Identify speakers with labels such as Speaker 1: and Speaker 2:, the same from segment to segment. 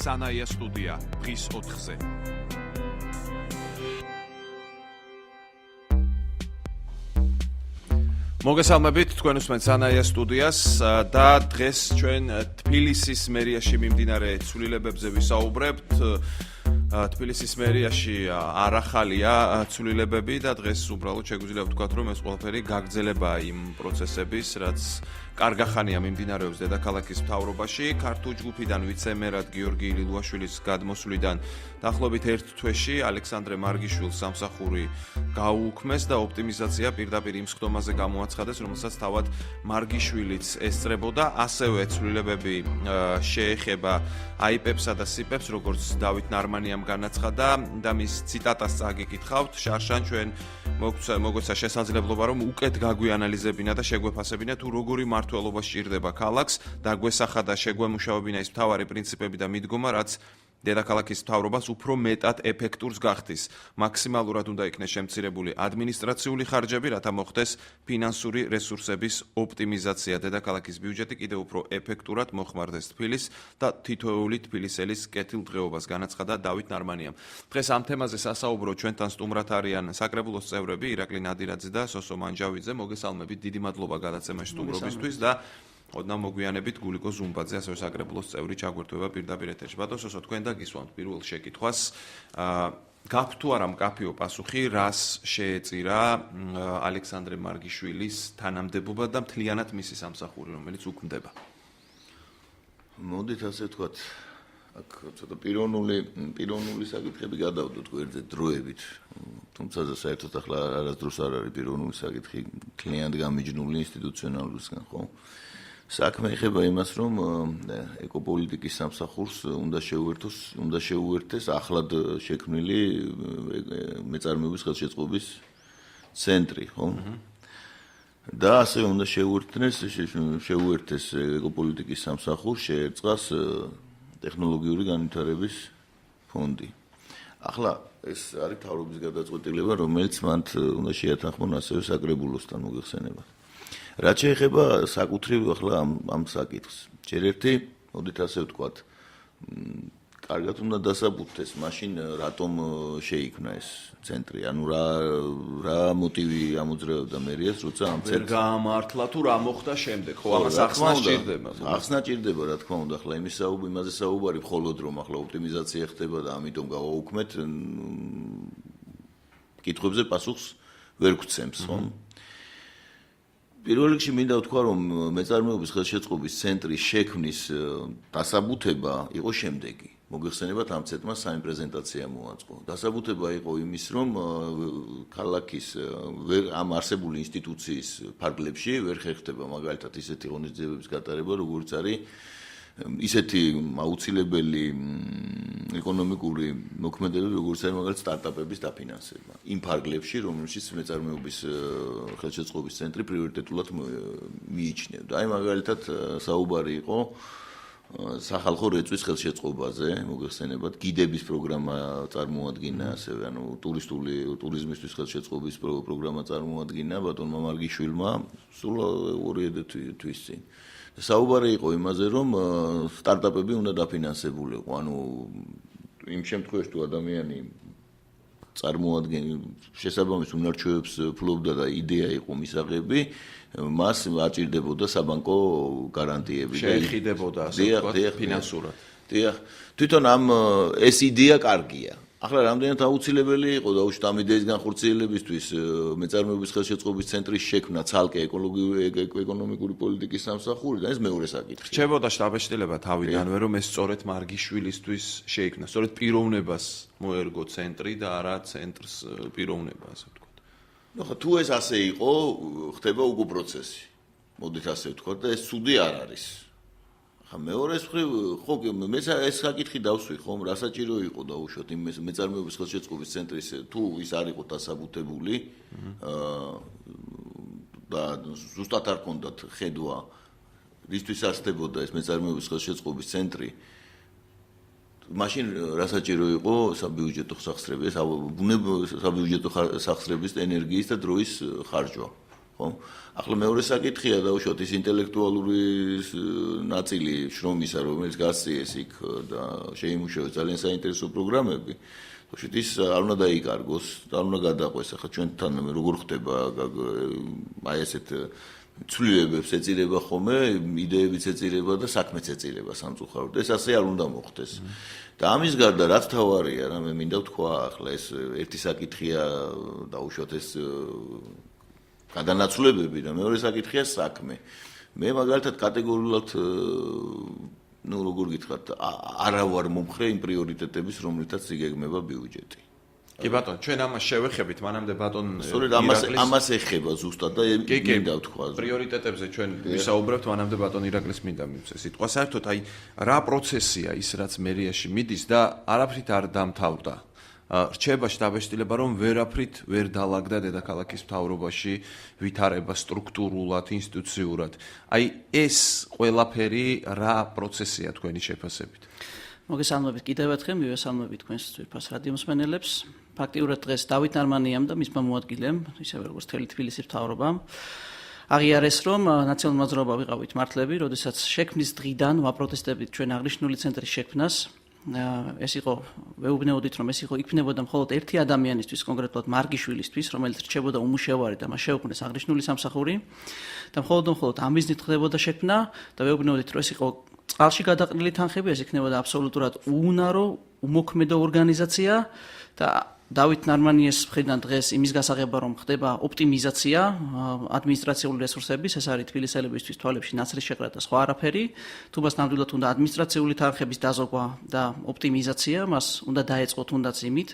Speaker 1: სანაია სტუდია დღის 4-ზე. მოგესალმებით, თქვენ უსმენთ სანაია სტუდიას და დღეს ჩვენ თბილისის მერიაში მიმდინარე ცვლილებებზე ვისაუბრებთ. თბილისის მერიაში არ ახალია ცვლილებები და დღეს უბრალოდ შეგვიძლია ვთქვათ, რომ ეს ყველაფერი გაგრძელებაა იმ პროცესების, რაც კარგახანია მიმდინარეობს დედაქალაქის მთავრობაში. ქართულ ჯგუფიდან ვიცე-მერად გიორგი ილილუაშვილის გადმოსვლიდან დაახლოებით ერთ თვეში ალექსანდრე მარგიშვილს სამსახური გაუუქმეს და ოპტიმიზაცია პირდაპირ იმ სხდომაზე გამოაცხადეს, რომელსაც თავად მარგიშვილიც ესწრებოდა. ასევე ცვლილებები შეეხება აიპებსა და სიპებს, როგორც დავით ნარმანიამ განაცხადა და მის ციტატას წაგიკითხავთ. შარშან ჩვენ მოგვეცა შესაძლებლობა, რომ უკეთ გაგვიანალიზებინა და შეგვეფასებინა თუ როგორი მმართველობა სჭირდება ქალაქს და გვესახა და შეგვემუშავებინა ის მთავარი პრინციპები და მიდგომა, რაც დედაქალაქის მთავრობას უფრო მეტად ეფექტურს გახდის. მაქსიმალურად უნდა იქნეს შემცირებული ადმინისტრაციული ხარჯები, რათა მოხდეს ფინანსური რესურსების ოპტიმიზაცია. დედაქალაქის ბიუჯეტი კიდევ უფრო ეფექტურად მოხმარდეს თბილისს და თითოეული თბილისელის კეთილდღეობას, განაცხადა დავით ნარმანიამ. დღეს ამ თემაზე სასაუბრო ჩვენთან სტუმრად არიან საკრებულოს წევრები ირაკლი ნადირაძე და სოსო მანჯავიძე. მოგესალმებით, დიდი მადლობა გადაცემაში სტუმრობისთვის და ოდნავ მოგვიანებით გულიკო ზუმბაძე, ასევე საკრებულოს წევრი ჩაგვირთვება პირდაპირ ეთერში. ბატონო, თქვენ და გისვამთ პირველ შეკითხვას. გაქვთ თუ არა მკაფიო პასუხი, რას შეეწირა ალექსანდრე მარგიშვილის თანამდებობა და მთლიანად მისი სამსახური, რომელიც უქმდება?
Speaker 2: მოდით ასე ვთქვათ, აქ ცოტა პიროვნული საკითხები გადავდოთ გვერდზე დროებით. თუმცა საერთოდ ახლა არასდროს არ არის პიროვნული საკითხი, მთლიანად გამიჯნული ინსტიტუციონალურისგან, ხო? საქმე ეხება იმას, რომ ეკოპოლიტიკის სამსახურს უნდა შეუერთდეს ახლად შექმნილი მეწარმეობის ხელშეწყობის ცენტრი, ხო? და ასევე უნდა შეუერთდეს ეკოპოლიტიკის სამსახურს, შეერწყას ტექნოლოგიური განვითარების ფონდი. ახლა ეს არის მთავრობის გადაწყვეტილება, რომელიც მანდ უნდა შეათანხმონ ასევე საკრებულოსთან მოგეხსენებათ. რაც შეეხება საკუთრივ ახლა ამ საკითხს. ჯერ ერთი, მოდით ასე ვთქვათ, კარგად უნდა დასაბუთდეს მაშინ რატომ შეიქმნა ეს ცენტრი, ანუ რა მოტივი ამოძრავებდა მერიას, როცა ამ
Speaker 1: ვერ გაამართლა თუ რა მოხდა შემდეგ, ხო, ამას ახსნა სჭირდება.
Speaker 2: ახსნა ჭირდება, რა თქმა უნდა, ახლა იმაზე საუბარი მხოლოდ რომ ახლა ოპტიმიზაცია ხდება და ამიტომ გავაუქმეთ, კითხვებზე პასუხს ვერ გვცემს, ხო? პირველ რიგში მინდა ვთქვა, რომ მეწარმეობის ხელშეწყობის ცენტრის შექმნის დასაბუთება იყო შემდეგი. მოგეხსენებათ, ამ ცენტრმა სამი პრეზენტაცია მოაწყო. დასაბუთება იყო იმის, რომ ქალაქის ამ არსებული ინსტიტუციის ფარგლებში ვერ ხერხდება მაგალითად ისეთი ღონისძიებების გატარება, როგორც არის ისეთი აუცილებელი ეკონომიკური მოქმედებები, როგორც არის მაგალითად სტარტაპების დაფინანსება. იმ ფარგლებში, რომელშიც მეწარმეობის ხელშეწყობის ცენტრი პრიორიტეტულად მიიჩნევდა. აი მაგალითად საუბარი იყო სახალხო რეწვის ხელშეწყობაზე, მოგეხსენებათ, გიდების პროგრამა წარმოადგინა, ასევე ანუ ტურიზმისთვის ხელშეწყობის პროგრამა წარმოადგინა ბატონმა მარგიშვილმა სულ 2 თვის წინ. საუბარი იყო იმაზე, რომ სტარტაპები უნდა დაფინანსებულიყო, ანუ იმ შემთხვევაში თუ ადამიანი შესაბამის უნარჩვევებს ფლობდა და იდეა იყო მისაღები, მას აჭირდებოდა საბანკო გარანტიები.
Speaker 1: შეეხიდებოდა ასე ვთქვათ ფინანსურად.
Speaker 2: დიახ, თვითონ ეს იდეა კარგია. ახლა რამდენად აუცილებელი იყო დაუშვათ ამ იდეის განხორციელებისთვის მეწარმეობის ხელშეწყობის ცენტრის შექმნა ცალკე ეკონომიკური პოლიტიკის სამსახური და ეს მეორე საკითხი.
Speaker 1: რჩებოდა შტაბ-ეშტილება თავიდანვე, რომ ეს სწორედ მარგიშვილისთვის შეიქმნა, სწორედ პიროვნებას მოერგო ცენტრი და არა centrს პიროვნება, ასე ვთქვათ.
Speaker 2: ნუ ხა თუ ეს ასე იყო, ხდება უკვე პროცესი. მოდით ასე ვთქვათ და ეს ცუდი არ არის. მეორეს მხრივ, ხო, მე ეს საკითხი დავსვი, ხომ, რა საჭირო იყო დაუშვათ იმ მეწარმეობის ხელშეწყობის ცენტრის თუ ის არ იყო დასაბუთებული და ზუსტად არ ქონდათ ხედვა რისთვის არსებობდა ეს მეწარმეობის ხელშეწყობის ცენტრი, მაშინ რა საჭირო იყო საბიუჯეტო სახსრების, საბიუჯეტო სახსრების ენერგიის და დროის ხარჯვა. ხო? ახლა მეორე საკითხია დაუშვათ ის ინტელექტუალური ნაწილი შრომისა, რომელიც გასწიეს იქ და შეიმუშავეს ძალიან საინტერესო პროგრამები. ხოშით ის არ უნდა დაიკარგოს, არ უნდა გადაყვეს. ახლა ჩვენთან როგორ ხდება აი ესეთ ცვლილებებს ეწირება ხოლმე, იდეებიც ეწირება და საქმეც ეწირება სამწუხაროდ. ეს ასე არ უნდა მოხდეს. და ამის გარდა რაც თავარია, რა მე მინდა ვთქვა, ახლა ეს ერთი საკითხია დაუშვათ ეს გადანაცვლებები და მეორე საკითხია საქმე. მე მაგალითად კატეგორიულად როგორ გითხრათ, არა ვარ მომხრე იმ პრიორიტეტების, რომლითაც იგეგმება ბიუჯეტი.
Speaker 1: კი ბატონო, ჩვენ ამას შევეხებით, მანამდე ბატონ
Speaker 2: სწორედ ამას ეხება ზუსტად და მინდა ვთქვა.
Speaker 1: პრიორიტეტებზე ჩვენ ვისაუბრებთ, მანამდე ბატონ ირაკლის მინდა მივცე სიტყვა. საერთოდ აი რა პროცესია ის, რაც მერიაში მიდის და არაფრით არ დამთავრდა. რჩება შტაბ-ეშტილება, რომ ვერაფრით ვერ დაალაგდა დედაქალაქის მთავრობაში ვითარება სტრუქტურულად, ინსტიტუციურად. აი ეს ყველაფერი რა პროცესია თქვენი შეფასებით?
Speaker 3: მოგესალმებით კიდევ ერთხელ, მივესალმებით თქვენს ძვირფას რადიომსმენელებს. ფაქტიურად დღეს დავით ნარმანიამ და მისმა მოადგილემ, ისევე როგორც მთელი თბილისის მთავრობამ, აღიარეს, რომ ნაციონალურ მოძრაობა ვიყავით მართლები, როდესაც შექმნის დღიდან ვაპროტესტებით ჩვენ აღნიშნული ცენტრის შექმნას. ეს იყო ვეუბნეოდით, რომ ეს იყო იქნებოდა მხოლოდ ერთი ადამიანისთვის, კონკრეტულად მარგიშვილისთვის, რომელიც რჩებოდა უმუშევარი და მას შეუქმნეს აღნიშნული სამსახური და მხოლოდ ამ მიზნით ხდებოდა შექმნა და ვეუბნეოდით, რომ ეს იყო წყალში გადაყრილი თანხები, ეს იქნებოდა აბსოლუტურად უუნარო, უმოქმედო ორგანიზაცია და დავით ნარმანიეს მხრიდან დღეს იმის გასაღება, რომ ხდება ოპტიმიზაცია ადმინისტრაციული რესურსების, ეს არის თბილისელებისთვის თვალებში ნაცრის შეყრა და სხვა არაფერი. თუ მას ნამდვილად უნდა ადმინისტრაციული თანხების დაზოგვა და ოპტიმიზაცია, მას უნდა დაეწყო თუნდაც იმით,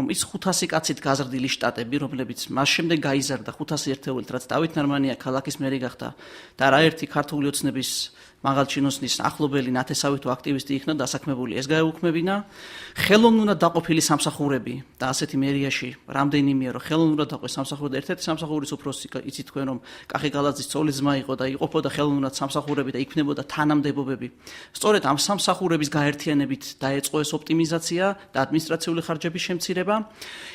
Speaker 3: რომ ის 500 კაცით გაზრდილი შტატები, რომლებიც მას შემდეგ გაიზარდა 500 ერთეულით, რაც დავით ნარმანია ქალაქის მერი გახდა და არაერთი ქართული ოცნების მაღალჩინოსნის ახლობელი ნათესავით აქტივისტი იქნა დასაქმებული, ეს გაეუქმებინა. ხელოვნურად დაყოფილი სამსახურები და ასეთი მერიაში რამდენიმეა, რომ ხელოვნურად დაყვეს სამსახური და ერთ-ერთი სამსახურის უფროსი იცით თქვენ, რომ კახი გალაძის ცოლის ძმა იყო და იყოფოდა ხელოვნურად სამსახურები და იქმნებოდა თანამდებობები. სწორედ ამ სამსახურების გაერთიანებით დაეწყო ეს ოპტიმიზაცია და ადმინისტრაციული ხარჯების შემცირება.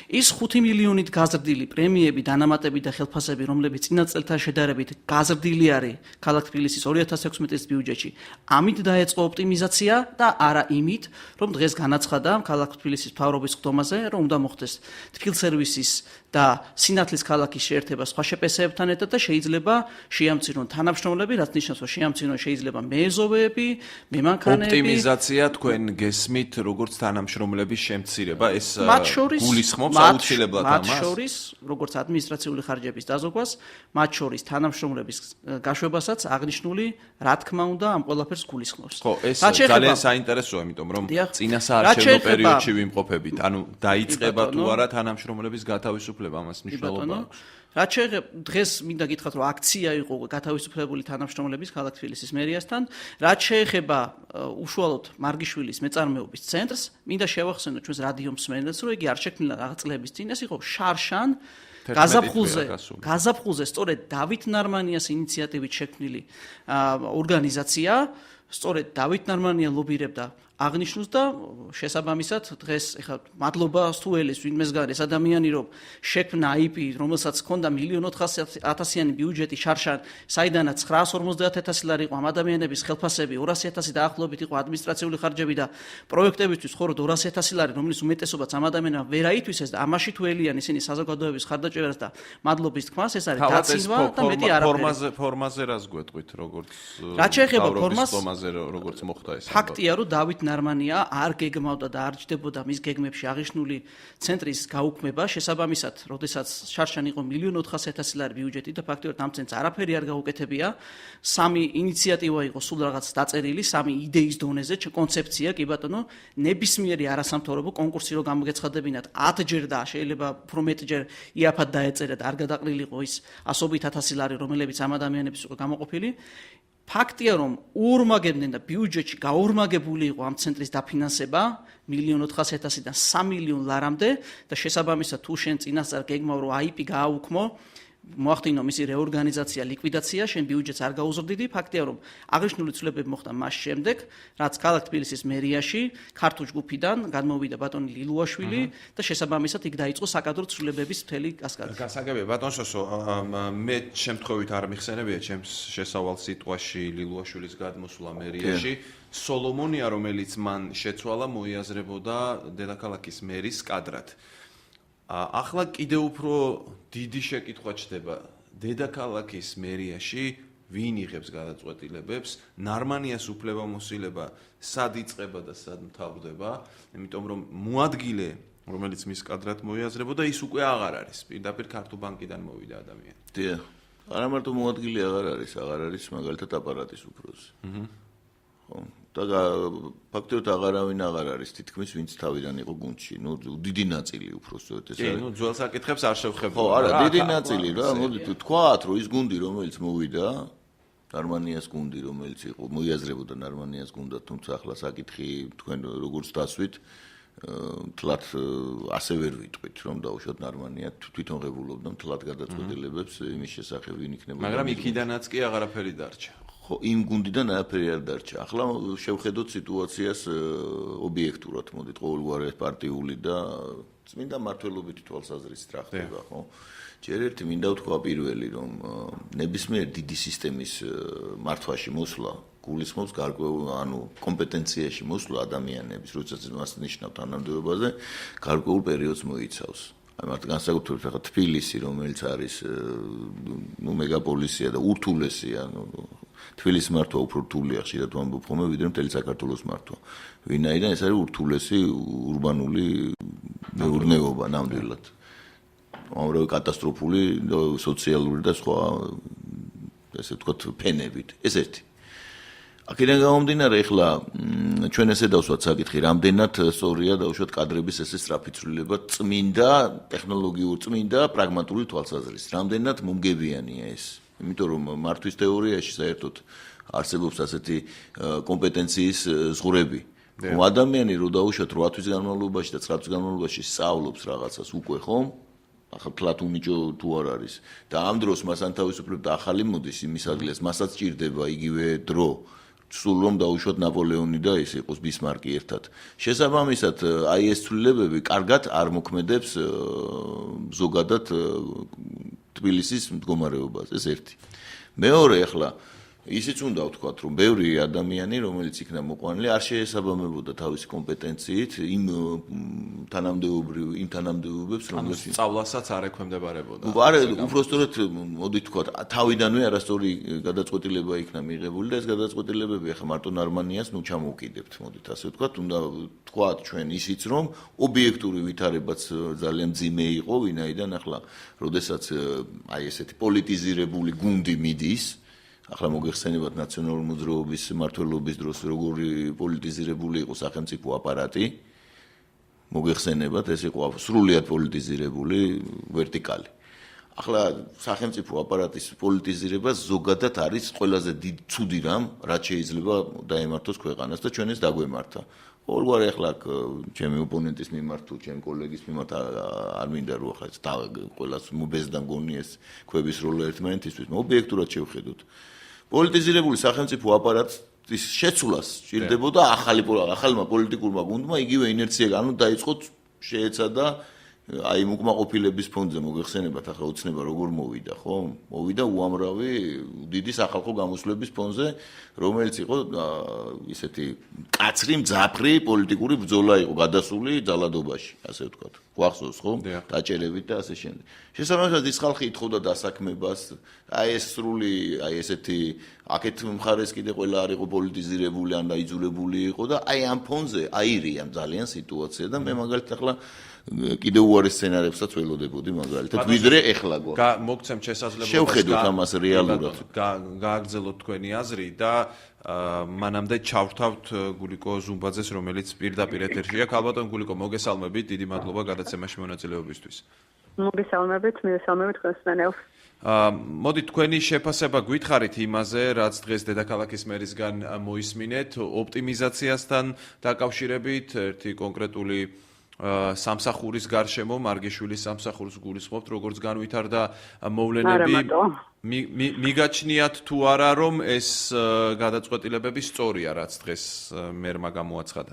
Speaker 3: ის 5 მილიონით გაზრდილი პრემიები, დანამატები და ხელფასები, რომლებიც წინა წელთან შედარებით გაზრდილი არის ქალაქ თბილისის 2016 წლის ბიუჯეტში, ამით დაეწყო ოპტიმიზაცია და არა იმით, რომ დღეს განაცხადა ქალაქ თბილისის მთავრობის ხდომაზე, რომ უნდა მოხდეს თბილსერვისის და სინათლის ქალაქის შეერთება სხვა შეპესეებთან ერთად და შეიძლება შეამცირონ თანამშრომლები, რაც ნიშნავს, რომ შეამცირონ შეიძლება მეზოვეები, მემანქანეები.
Speaker 1: ოპტიმიზაცია თქვენ გესმით, როგორც თანამშრომლების შემცირება, ეს გულისხმობს აუცილებლად ამას.
Speaker 3: მათ შორის, როგორც ადმინისტრაციული ხარჯების დაზოგვას, მათ შორის თანამშრომლების გაშვებასაც აღნიშნული, რა თქმა უნდა, ამ ყველაფერს გულისხმობს.
Speaker 1: ხო, ეს ძალიან საინტერესოა, იმიტომ რომ წინა საარჩევნო პერიოდში ვიმყოფებით, ანუ დაიწყება თუ არა თანამშრომლების გათავისუფლება. ამას მნიშვნელობა აქვს.
Speaker 3: რაც შეეხება დღეს მინდა გითხრათ, რომ აქცია იყო გათავისუფლებული თანამშრომლების ქალაქ თბილისის მერიასთან. რაც შეეხება უშუალოდ მარგიშვილის მეწარმეობის ცენტრს, მინდა შევახსენო ჩვენს რადიომსმენელს, რომ იგი არ შექმნილა რაღაც წლების წინ, ეს იყო შარშან გაზაფხულზე სწორედ დავით ნარმანიას ინიციატივით შექმნილი ორგანიზაცია, სწორედ დავით ნარმანია ლობირებდა აღნიშნულს და შესაბამისად დღეს ეხლა მადლობა სუელის ვინმეს გარ ეს ადამიანი რომ შექმნა IP, რომელსაც ჰქონდა 1.400.000-იანი ბიუჯეტი შარშან, საიდანაც 950,000 ლარი იყო ამ ადამიანების ხელფასები, 200,000 დაახლოებით იყო ადმინისტრაციული ხარჯები და პროექტებისთვის მხოლოდ 200,000 ლარი, რომლის უმეტესობაც ამ ადამიანმა ვერ აითვისეს და ამაში თუ ელიან ისინი საზოგადოების ხარდაჭერას და მადლობის თქმას, ეს არის დაცინვა და მეტი არაფერი.
Speaker 1: ფორმაზე რას გვეტყვით, როგორც
Speaker 3: რაც შეეხება
Speaker 1: ფორმაზე როგორც მოხდა ეს.
Speaker 3: ფაქტია, რომ დავით ნარმანია არ გეგმავდა და არ ჯდებოდა მის გეგმებში აღნიშნული ცენტრის გაუქმება, შესაბამისად, როდესაც შარშან იყო 1.400.000 ლარი ბიუჯეტი და ფაქტიურად ამ ცენტრს არაფერი არ გაუკეთებია, სამი ინიციატივა იყო სულ რაღაც დაწერილი, სამი იდეის დონეზე, კონცეფცია, კი ბატონო, ნებისმიერი არასამთავრობო კონკურსი რო გამოგეცხადებინათ 10 ჯერ და შეიძლება უფრო მეტჯერ იაფად დაეწერა და არ გადაყრილიყო ის 100,000 ლარი, რომელებიც ამ ადამიანების უკვე გამოყოფილი. ფაქტია, რომ უორმაგებდნენ და ბიუჯეტში გაორმაგებული იყო ამ ცენტრის დაფინანსება 1.400.000-დან 3 მილიონ ლარამდე და შესაბამისად თუ შენ წინასწარ გეგმავ რომ IP გააუქმო, მოახდინო მისი რეორგანიზაცია, ლიკვიდაცია, შენ ბიუჯეტს არ გაუზრდიდი, ფაქტია რომ აღნიშნული ცვლილებები მოხდა მას შემდეგ, რაც ქალაქ თბილისის მერიაში ქართულ ჯგუფიდან განმოვიდა ბატონი ლილუაშვილი და შესაბამისად იქ დაიწყო საკადრო ცვლილებების მთელი კასკადი.
Speaker 1: გასაგებია ბატონ შოსო, მე შემთხვევით არ მიხსენებია ჩემს შესავალ სიტყვაში ლილუაშვილის გადმოსვლა მერიაში. სოლომონია, რომელიც მან შეცვალა, მოიაზრებოდა დედაქალაქის მერის კადრად. ახლა კიდევ უფრო დიდი შეკითხვა ჩდება დედაქალაქის მერიაში ვინ იღებს გადაწყვეტილებებს, ნარმანიას უფლებამოსილება სად იწყება და სად მთავრდება, იმიტომ რომ მოადგილე, რომელიც მის კადრად მოიაზრებოდა, ის უკვე აღარ არის, პირდაპირ ქართულ ბანკიდან მოვიდა ადამიანი.
Speaker 2: დიახ. არა მარტო მოადგილე აღარ არის მაგალითად აპარატის უფროსი. ხო. და ფაქტობრივად აღარავინ აღარ არის თითქმის ვინც თავიდან იყო გუნდში. ნუ დიდი ნაწილი უბრალოდ ეს არის.
Speaker 1: ნუ ძველ საკითხებს არ შევხებია.
Speaker 2: ხო, არა, დიდი ნაწილი რა, მოდი თქვათ, რომ ის გუნდი რომელიც მოვიდა, ნარმანიას გუნდი რომელიც იყო, მოიაზრებოდა ნარმანიას გუნდად, თუმცა ახლა საკითხი თქვენ როგორც დასვით, თლათ ასე ვერ ვიტყვით, რომ დაუშვათ ნარმანია თვითონ ღებულობდა თლათ გადაწყვეტილებებს იმის შესახებ ვინ იქნება.
Speaker 1: მაგრამ იქიდანაც კი აღარაფერი დარჩა.
Speaker 2: ხო, იმ გუნდიდან არაფერი არ დარჩა. ახლა შევხედოთ სიტუაციას ობიექტურად, მოდით, ყოველგვარი პარტიული და წმინდა მმართველობითი თვალსაზრისით რა ხდება, ხო? ჯერ ერთი მინდა ვთქვა პირველი, რომ ნებისმიერ დიდი სისტემის მართვაში მოსვლა გულისხმობს გარკვეულ, კომპეტენციაში მოსვლა ადამიანების, როდესაც მას ნიშნავ თანამდებობაზე, გარკვეულ პერიოდს მოიცავს. აი მარტო განსაკუთრებით ახლა თბილისი, რომელიც არის მეგაპოლისია და ურთულესია, თბილისის მართვა უფრო რთულია, ხშირად ვამბობ ხოლმე, ვიდრე მთელი საქართველოს მართვა. ვინაიდან ეს არის ურთულესი ურბანული მეურნეობა ნამდვილად. ამავე კატასტროფული სოციალური და სხვა ესე ვთქვათ ფენებით. ეს ერთი. აქედან გამომდინარე, ახლა ჩვენ ესე დავსვათ საკითხი, რამდენად სწორია დაუშვათ კადრების ესე სწრაფი ცვლილება წმინდა ტექნოლოგიურ, წმინდა პრაგმატული თვალსაზრისით. რამდენად მომგებიანია ეს? იმიტომ რომ მართვის თეორიაში საერთოდ არსებობს ასეთი კომპეტენციის ზღვრები. რომ ადამიანი რო დაუშვათ 8 თვის განმავლობაში და 9 თვის განმავლობაში სწავლობს რაღაცას უკვე ხომ? ახლა თლათ უნიჭო თუ არ არის და ამ დროს მას ანთავისუფლებდა ახალი მოდის იმის ადგილას, მასაც ჭირდება იგივე დრო. სულ რომ დაუშვათ ნაპოლეონი და ის იყოს ბისმარკი ერთად. შესაბამისად, აი ეს ცვლილებები კარგად არ მოქმედებს ზოგადად თბილისის მდგომარეობას, ეს ერთი. მეორე, ახლა ისიც უნდა ვთქვათ, რომ ბევრი ადამიანი, რომელიც იქნა მოყვანილი, არ შეესაბამებოდა თავისი კომპეტენციით იმ თანამდებობებს,
Speaker 1: რომელსაც სწავლასაც არ ექვემდებარებოდა.
Speaker 2: არა, უბრალოდ მოდით ვთქვათ, თავიდანვე არასწორი გადაწყვეტილება იქნა მიღებული და ეს გადაწყვეტილებები ახლა მარტო ნარმანიას ჩამოვკიდებთ, მოდით ასე ვთქვათ, უნდა ვთქვათ ჩვენ ისიც, რომ ობიექტური ვითარებაც ძალიან მძიმე იყო, ვინაიდან ახლა, როდესაც აი ესეთი პოლიტიზირებული გუნდი მიდის, ახლა მოგეხსენებათ ნაციონალური მოძრაობის მმართველობის დროს როგორი პოლიტიზირებული იყო სახელმწიფო აპარატი, მოგეხსენებათ, ეს იყო სრულიად პოლიტიზირებული ვერტიკალი. ახლა სახელმწიფო აპარატის პოლიტიზირება ზოგადად არის ყველაზე ცუდი რამ, რაც შეიძლება დაემართოს ქვეყანას და ჩვენ ეს დაგვემართა. ყოველგვარი ახლა ჩემი ოპონენტის მიმართ თუ ჩემი კოლეგის მიმართ არ მინდა რომ ახლა ყველას მობეზდან გონიეს ქვების როლი ერთმანეთისთვის, ობიექტურად შევხედოთ. პოლიტიზირებული სახელმწიფო აპარატის შეცვლას სჭირდებოდა ახალმა პოლიტიკურმა გუნდმა იგივე ინერცია, დაიწყო შეეცადა აი უკმაყოფილების ფონზე მოგეხსენებათ ახლა უცნება როგორ მოვიდა, ხო? მოვიდა უამრავი დიდი სახალხო გამოსვლების ფონზე, რომელიც იყო ისეთი კაცრი, მძაფრი პოლიტიკური ბრძოლა იყო გადასული ძალადობაში, ასე ვთქვათ. გვახსოვს, ხო? დაჭერებით და ასე შემდეგ. შესაბამისად ის ხალხი ითხოვდა დასაქმებას, აი ეს სრული, აი ესეთი აქეთ მხარეს კიდე ყველა არ იყო პოლიტიზირებული, ან დაიძულებული იყო და აი ამ ფონზე აირია ძალიან სიტუაცია და მე მაგალითად ახლა კიდე უარი სცენარებსაც ველოდებოდი მაგალითად ვიდრე ეხლა გვაქვს.
Speaker 1: მოგცემთ შესაძლებლობას
Speaker 2: შევხედოთ ამას რეალურად.
Speaker 1: გააგრძელოთ თქვენი აზრი და მანამდე ჩავრთავთ გულიკო ზუმბაძეს, რომელიც პირდაპირ ეთერშია. ქალბატონ გულიკო, მოგესალმებით, დიდი მადლობა გადაცემაში მონაწილეობისთვის.
Speaker 4: მოგესალმებით, მივესალმებით თქვენს მსმენელს.
Speaker 1: მოდი თქვენი შეფასება გვითხრით იმაზე, რაც დღეს დედაქალაქის მერისგან მოისმინეთ, ოპტიმიზაციასთან დაკავშირებით, ერთი კონკრეტული სამსახურის გარშემო მარგიშვილის სამსახურს გულისხმობთ, როგორც განვითარდა
Speaker 4: არა
Speaker 1: მოვლენები.
Speaker 4: მარტო.
Speaker 1: მიგაჩნიათ თუ არა, რომ ეს გადაწყვეტილებები სწორია, რაც დღეს მერმა გამოაცხადა?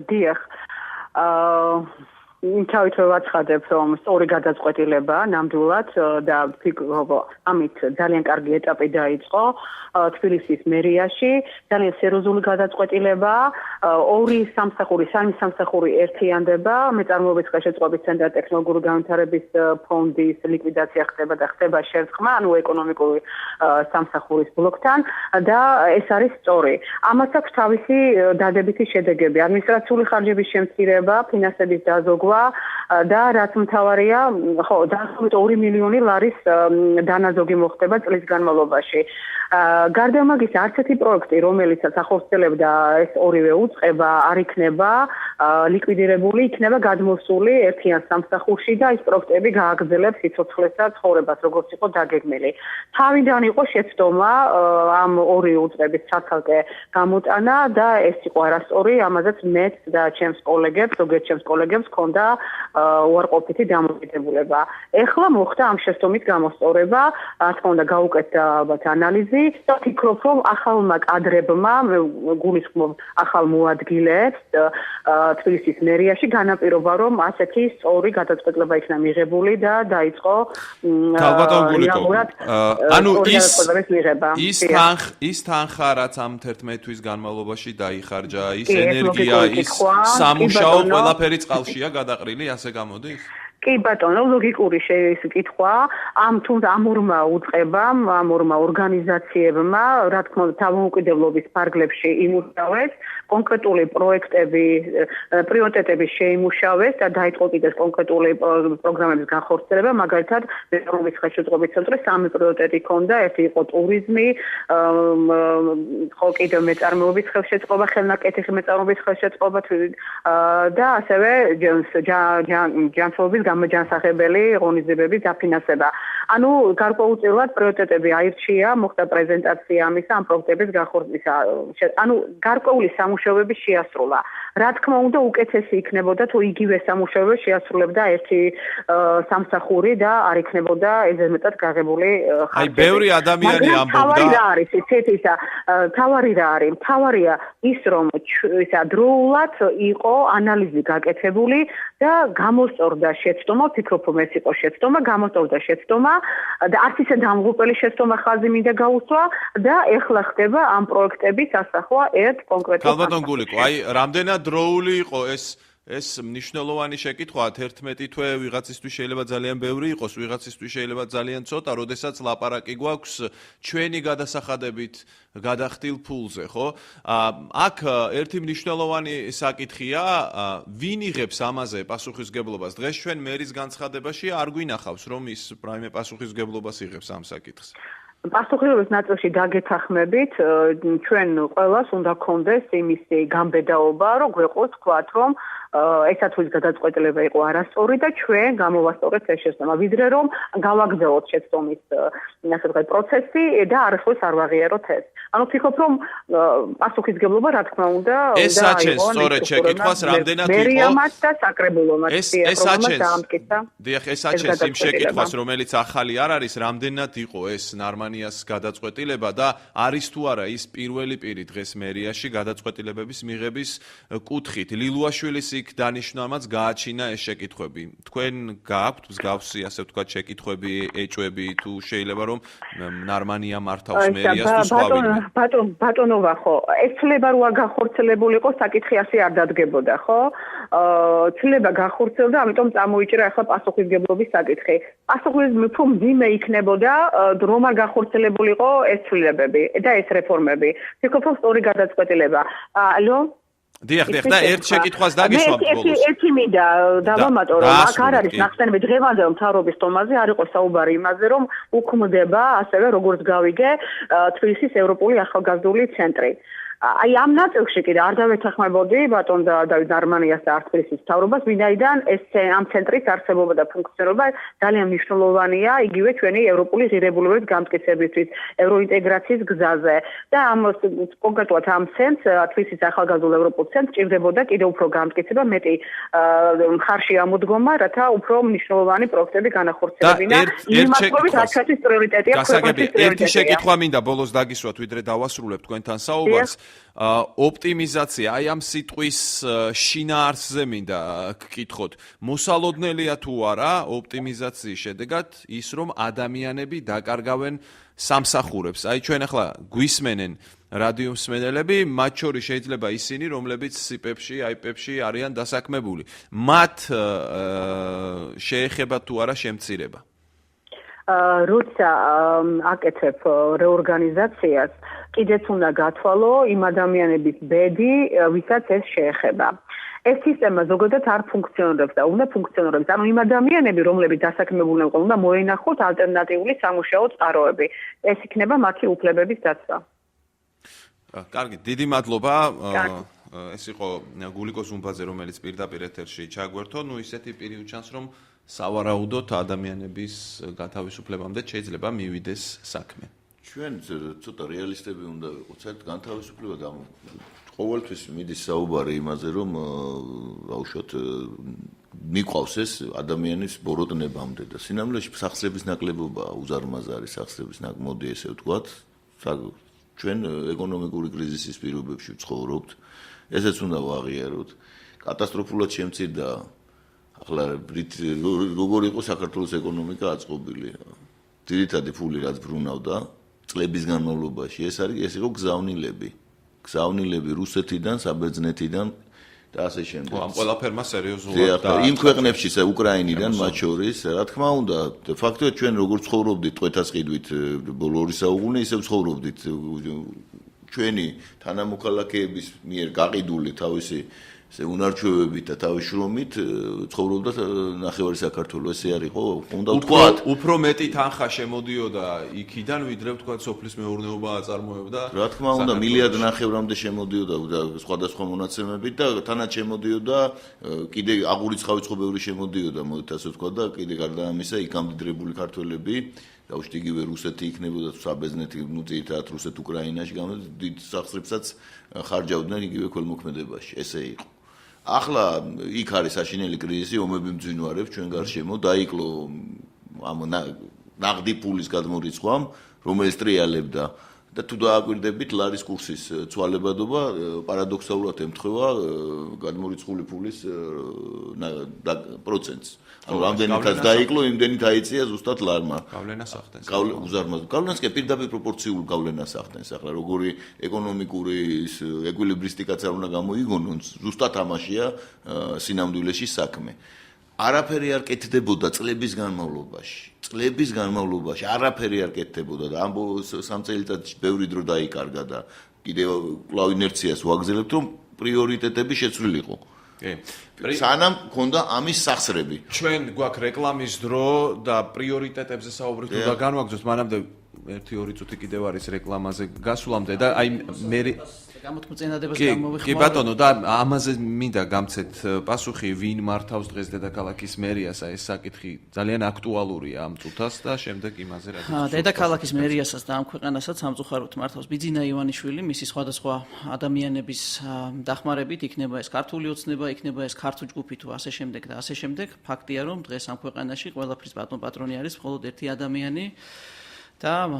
Speaker 4: დიახ. თავით ვაცხადებ, რომ სწორი გადაწყვეტილება ნამდვილად და ამით ძალიან კარგი ეტაპი დაიწყო თბილისის მერიაში, ძალიან სერიოზული გადაწყვეტილება, ორი სამსახური ერთიანდება, მეწარმოების ხელშეწყობის ცენტრ ტექნოლოგიური განვითარების ფონდის ლიკვიდაცია ხდება და ხდება შერწყმა, ანუ ეკონომიკური სამსახურის ბლოკთან და ეს არის სწორი. ამას აქვს თავისი დადებითი შედეგები, ადმინისტრაციული ხარჯების შემცირება, ფინანსების დაზოგვა და რაც მთავარია, დაახლოებით 2 მილიონი ლარის დანაზოგი მოხდება წლის განმავლობაში. გარდა ამისა, არც ერთი პროექტი, რომელიცაც ახორციელებდა ეს ორივე უწყება, არ იქნება ლიკვიდირებული, იქნება გადმოსული ერთიან სამსახურში და ეს პროექტები გააგრძელებს სიცოცხლეს და ცხოვრებას, როგორც იყო დაგეგმილი. თავიდან იყო შეცდომა ამ ორი უწყების ცალკე გამოტანა და ეს იყო არასწორი, ამაზეც მეც და ჩემს კოლეგებს, ზოგიერთ ჩემს კოლეგებს ჰქონდა უარყოფითი დამოკიდებულება. ეხლა მოხდა ამ შეცდომის გამოსწორება, რა თქმა უნდა, გაუკეთდა ალბათ ანალიზი და ვფიქრობ, რომ ახალმა კადრებმა, გულისხმობ ახალ მოადგილეებს თბილისის მერიაში განაპირობა, რომ ასეთი სწორი გადაწყვეტილება იქნა მიღებული და დაიწყო
Speaker 1: ანუ ის თანხა, რაც ამ 11 თვის განმავლობაში დაიხარჯა, ის ენერგია, ის სამუშაო ყველაფერი წყალშია გადაყრილი, ასე გამოდის?
Speaker 4: კი ბატონო, ლოგიკური კითხვა, ამ ორმა უწყებამ, ამ ორმა ორგანიზაციებმა, რა თქმა უნდა, თავმოუკიდებლობის ფარგლებში იმუშავეს, კონკრეტული პრიორიტეტები შეიმუშავეს და დაიწყო კიდევ კონკრეტული პროგრამების განხორციელება, მაგალითად, მეწარმოების ხელშეწყობის ცენტრის 3 პრიორიტეტი ჰქონდა, ერთი იყო ტურიზმი, კიდევ მეწარმოების ხელშეწყობა, ხელნაკეთი მეწარმოების ხელშეწყობა და ასევე ჯანმრთელობის გამოჯანსაღებელი ღონისძიებების დაფინანსება. ანუ გარკვეულწილად პრიორიტეტები აირჩია, მოხდა პრეზენტაცია ამისა, ამ პროექტების განხორციელება. ანუ გარკვეული სამუშაოები შეასრულა. რა თქმა უნდა, უკეთესი იქნებოდა თუ იგივე სამუშაოები შეასრულებდა ერთი სამსახური და არ იქნებოდა ezერ მეტად გაღებული ხარჯები.
Speaker 1: აი, ბევრი ადამიანი ამბობდა.
Speaker 4: თავარი რა არის, თავარი რა არის? თავარია ის, რომ დროულად იყო ანალიზი გაკეთებული და გამოსწორდა შეცდომა, ვფიქრობ, რომ ეს იყო შეცდომა, გამოსწორდა შეცდომა და არც ისე დამღუპელი შეცდომა ხაზი მინდა გაუსვა და ეხლა ხდება ამ პროექტების ასახვა ერთ კონკრეტულ
Speaker 1: ქალბატონ გულიკო, აი, რამდენად დროული იყო ეს მნიშვნელოვანი შეკითხვა, 11 თვე ვიღაცისთვის შეიძლება ძალიან ბევრი იყოს, ვიღაცისთვის შეიძლება ძალიან ცოტა, როდესაც ლაპარაკი გვაქვს ჩვენი გადასახადებით გადახდილ ფულზე, ხო? აქ ერთი მნიშვნელოვანი საკითხია, ვინ იღებს ამაზე პასუხისგებლობას? დღეს ჩვენ მერის განცხადებაში არ გვინახავს, რომ ის რაიმე პასუხისგებლობას იღებს ამ საკითხს.
Speaker 4: პასუხისმგებლობის ნაწილში დაგეთანხმებით, ჩვენ ყველას უნდა გქონდეს იმისი გამბედაობა, რომ გვეყოს თქვათ, რომ ესათვის გადაწყვეტილება იყო არასწორი და ჩვენ გამოვასწორეთ ეს შეცდომა, ვიდრე რომ გავაგრძელოთ შეცდომის ასე ვთქვათ პროცესი და არასდროს არ ვაღიაროთ ეს. ანუ ვფიქრობ, რომ პასუხისმგებლობა რა თქმა უნდა
Speaker 1: ეს საჩენს სწორედ შეკითხვას, რამდენად იყო
Speaker 4: მერიამაც და საკრებულომაც
Speaker 1: დაამტკიცა. დიახ, ეს საჩენს იმ შეკითხვას, რომელიც ახალი არ არის, რამდენად იყო ეს ნარმანიას გადაწყვეტილება და არის თუ არა ის პირველი პირი დღეს მერიაში გადაწყვეტილებების მიღების კუთხით. ლილუაშვილის იქ დანიშნულმაც გააჩინა ეს შეკითხვები. თქვენ გააქვთ მსგავსი, ასე ვთქვათ, შეკითხვები, ეჭვები თუ შეიძლება რომ ნარმანია მართავს მერიას თუ სხვა ვინმე?
Speaker 4: ბატონობა, ხო, ეს ცლება რო არ გახორციელებულიყო, საკითხი ასე არ დადგებოდა, ხო? ცლება გახორციელდა, ამიტომ წამოიჭრა ახლა პასუხისმგებლობის საკითხი. პასუხისმგებლობა თუ მძიმე იქნებოდა, რომ არ გახორციელებულიყო ეს ცვლილებები და ეს რეფორმები. ვფიქრობ, რომ სწორი გადაწყვეტილება. ალო?
Speaker 1: დიახ, და ერთ შეკითხვას დაგისვამთ ბოლოს.
Speaker 4: ერთი მინდა დავამატო, რომ აქ არ არის ნახსენები დღევანდელ მთავრობის ტომაზე, არ იყო საუბარი იმაზე, რომ უქმდება ასევე როგორც გავიგე თბილისის ევროპული ახალგაზრდული ცენტრი. აი ამ ნაწილში კიდე არ დავეთანხმებოდი ბატონ დავით ნარმანიას და არტფილისის მთავრობას, ვინაიდან ეს ამ ცენტრის არსებობა და ფუნქციონირება ძალიან მნიშვნელოვანია იგივე ჩვენი ევროპული ღირებულებების გამტკიცებისთვის, ევროინტეგრაციის გზაზე და ამ კონკრეტულად ამ ცენტრს, თბილისის ახალგაზრდულ ევროპულ ცენტრს ჭირდებოდა კიდევ უფრო გამტკიცება, მეტი ხარში ამოდგომა, რათა უფრო მნიშვნელოვანი პროექტები განახორციელებინა. იმართობით რაც ჩვენთვის პრიორიტეტია.
Speaker 1: ერთი შეკითხვა მინდა ბოლოს დაგისვათ, ვიდრე დავასრულებ თქვენთან საუბარს. ოპტიმიზაცია, აი ამ სიტყვის შინაარსზე მინდა გკითხოთ. მოსალოდნელია თუ არა ოპტიმიზაციის შედეგად ის, რომ ადამიანები დაკარგავენ სამსახურებს. აი ჩვენ ახლა გვისმენენ რადიო მსმენელები, მათ შორის შეიძლება ისინი, რომლებიც სიპებში, აიპებში არიან დასაქმებული. მათ შეეხება თუ არა შემცირება?
Speaker 4: როცა აკეთებ რეორგანიზაციას, კიდეც უნდა გათვალო იმ ადამიანების ბედი, ვისაც ეს შეეხება. ეს სისტემა ზოგადად არ ფუნქციონირებს და უნდა ფუნქციონირებს. ანუ იმ ადამიანები, რომლებიც დასაქმებულნი იყო, უნდა მოენახოთ ალტერნატიული სამუშაო წყაროები. ეს იქნება მათი უფლებების დაცვა.
Speaker 1: კარგი, დიდი მადლობა. ეს იყო გულიკო ზუმბაძე, რომელიც პირდაპირ ეთერში ჩაგვერთო. ნუ ისეთი პირი უჩანს, რომ სავარაუდოდ ადამიანების გათავისუფლებამდე შეიძლება მივიდეს საქმე.
Speaker 2: ჩვენ ცოტა რეალისტები უნდა ვიყოთ, საერთოდ განთავისუფლება და ყოველთვის მიდის საუბარი იმაზე, რომ ბავშვად მიყვავს ეს ადამიანის ბოროტნებამდე და სინამდვილეში სახსრების ნაკლებობა უზარმაზარი სახსრების მოდი ესე ვთქვათ, ჩვენ ეკონომიკური კრიზისის პირობებში ვცხოვრობთ, ესეც უნდა ვაღიაროთ. კატასტროფულად შემცირდა ახლა როგორ იყო საქართველოს ეკონომიკა აწყობილი. ძირითადი ფული რაც ბრუნავდა წლების განმავლობაში, ეს იყო გზავნილები რუსეთიდან, საბერძნეთიდან და ასე შემდეგ.
Speaker 1: ამ ყველაფერმა სერიოზულად
Speaker 2: და იმ ქვეყნებში, უკრაინიდან მათ შორის, რა თქმა უნდა, de facto ჩვენ როგორ ცხოვრობდით ტყვეთას ყიდვით ბოლო 2 საუკუნე, ისე ცხოვრობდით ჩვენი თანამოქალაქეების მიერ გაყიდული თავისი უნარჩვევებით და თავის შრომით ცხოვრობდა ნახევარი საქართველო, ესე არ იყო, უნდა ვთქვათ.
Speaker 1: უფრო მეტი თანხა შემოდიოდა იქიდან, ვიდრე ვთქვათ სოფლის მეურნეობა აწარმოებდა.
Speaker 2: რა თქმა უნდა, მილიარდ ნახევრამდე შემოდიოდა და სხვადასხვა მონაცემებით და თანაც შემოდიოდა, კიდე აღურიცხავი ბევრი შემოდიოდა, მოდით ასე ვთქვათ და კიდე გარდა ამისა, იქ ამდიდრებული ქართველები დაუშვით იგივე რუსეთი იქნებოდა საბერძნეთი, ნუ ძირითადად რუსეთ უკრაინაში დიდ სახსრებსაც ხარჯავდნენ იგივე ქველმოქმედებაში, ესე იყო. ახლა იქ არის საშინელი კრიზისი, ომები მძვინვარებს ჩვენ გარშემო, დაიკლო ამ ნაღდი ფულის გადმორიცხვამ, რომელიც ტრიალებდა და თუ დააკვირდებით ლარის კურსის ცვალებადობა პარადოქსალურად ემთხვევა გადმორიცხული ფულის პროცენტს. ანუ რამდენიც დაიკლო, იმდენით აიწია ზუსტად ლარმა.
Speaker 1: გავლენას ახდენს.
Speaker 2: გავლენას კი პირდაპირ პროპორციულ გავლენას ახდენს. ახლა როგორი ეკონომიკური ეკვილიბრისტიკაც არ უნდა გამოიგონონ, ზუსტად ამაშია სინამდვილეში საქმე. არაფერი არ კეთდებოდა წლების განმავლობაში არაფერი არ კეთდებოდა და ამ 3 წელიწადში ბევრი დრო დაიკარგა და კიდევ კვლავ ინერციას ვაგზელებთ, რომ პრიორიტეტები შეცვლილიყო. სანამ მქონდა ამის სახსრები.
Speaker 1: ჩვენ გვაქვს რეკლამის დრო და პრიორიტეტებზე საუბრით უნდა განვაგრძოთ, მანამდე 1-2 წუთი კიდევ არის რეკლამაზე გასვლამდე და აი მე
Speaker 3: გამოთქმულწინადებას გამოვიხმაურე.
Speaker 1: კი ბატონო და ამაზე მინდა გამცეთ პასუხი, ვინ მართავს დღეს დედაქალაქის მერიას, ეს საკითხი ძალიან აქტუალურია ამ წუთას და შემდეგ იმაზე რა.
Speaker 3: დედაქალაქის მერიასაც და ამ ქვეყანასაც სამწუხაროდ მართავს ბიძინა ივანიშვილი, მისი სხვადასხვა ადამიანების დახმარებით, იქნება ეს ქართული ოცნება, იქნება ეს ქართული ჯგუფი თუ ასე შემდეგ და ასე შემდეგ. ფაქტია, რომ დღეს ამ ქვეყანაში ყველაფრის ბატონ პატრონი არის მხოლოდ ერთი ადამიანი. და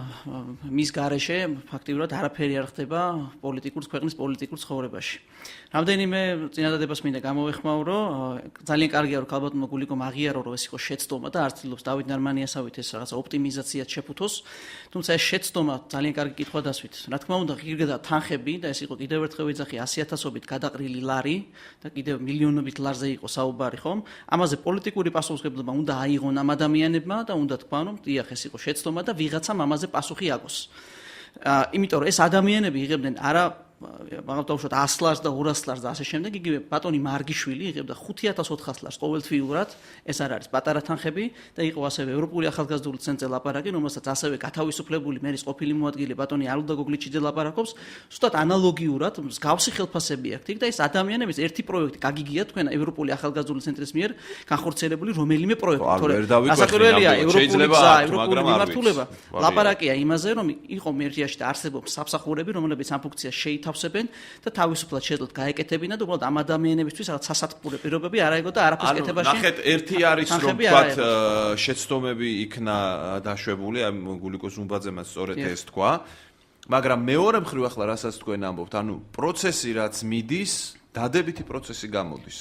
Speaker 3: მის გარეშე ფაქტიურად არაფერი არ ხდება ქვეყნის პოლიტიკურ ცხოვრებაში. რამდენიმე წინადადებას მინდა გამოვეხმაურო, ძალიან კარგია რომ ქალბატონმა გულიკომ აღიარო, რომ ეს იყო შეცდომა და არ ცდილობს დავით ნარმანიასავით ეს რაღაცა ოპტიმიზაციად შეფუთოს, თუმცა ეს შეცდომა ძალიან კარგი კითხვა დასვით. რა თქმა უნდა, ღირგედა თანხები და ეს იყო კიდევ ერთხელ ვიძახი 100,000-ობით გადაყრილი ლარი და კიდევ მილიონობით ლარზე იყო საუბარი, ხომ? ამაზე პოლიტიკური პასუხისმგებლობა უნდა აიღონ ამ ადამიანებმა და უნდა თქვან, რომ დიახ, ეს იყო შეცდომა და ვიღაცა ამაზე პასუხი აგოს. იმიტომ რომ ეს ადამიანები იღებდნენ არა მაგალითად დაუშვათ 100 ლარს და 200 ლარს და ასე შემდეგ, იგივე ბატონი მარგიშვილი იღებდა 5400 ლარს ყოველთვიურად, ეს არ არის პატარა თანხები და იყო ასევე ევროპული ახალგაზრდული ცენტრზე ლაპარაკი, რომელსაც ასევე გათავისუფლებული მერის ყოფილი მოადგილე ბატონი ალუდა გოგლიჩიძე ლაპარაკობს, ზუსტად ანალოგიურად მსგავსი ხელფასები აქვს იქ და ეს ადამიანების ერთი პროექტი გაგიგია თქვენ ევროპული ახალგაზრდული ცენტრის მიერ განხორციელებული რომელიმე პროექტი, თორემ ასაკურველია ევროპული გზა, ევროპული მიმართულება. ლაპარაკია იმაზე, რომ იყო მერიაში და არსებობს სამსახურები, რომლებიც ამ ფუნქციას შეითავსებენ და თავისუფლად შეძლოთ გაეკეთებინა და უბრალოდ ამ ადამიანებისთვის რაღაც სასათბურე პირობები არ აიგო და არაფერს კეთებაში.
Speaker 1: ნახეთ, ერთი არის რომ ვთქვათ შეცდომები იქნა დაშვებული, ამ გულიკო ზუმბაძემაც სწორედ ეს თქვა, მაგრამ მეორე მხრივ ახლა რასაც თქვენ ამბობთ, ანუ პროცესი რაც მიდის, დადებითი პროცესი გამოდის.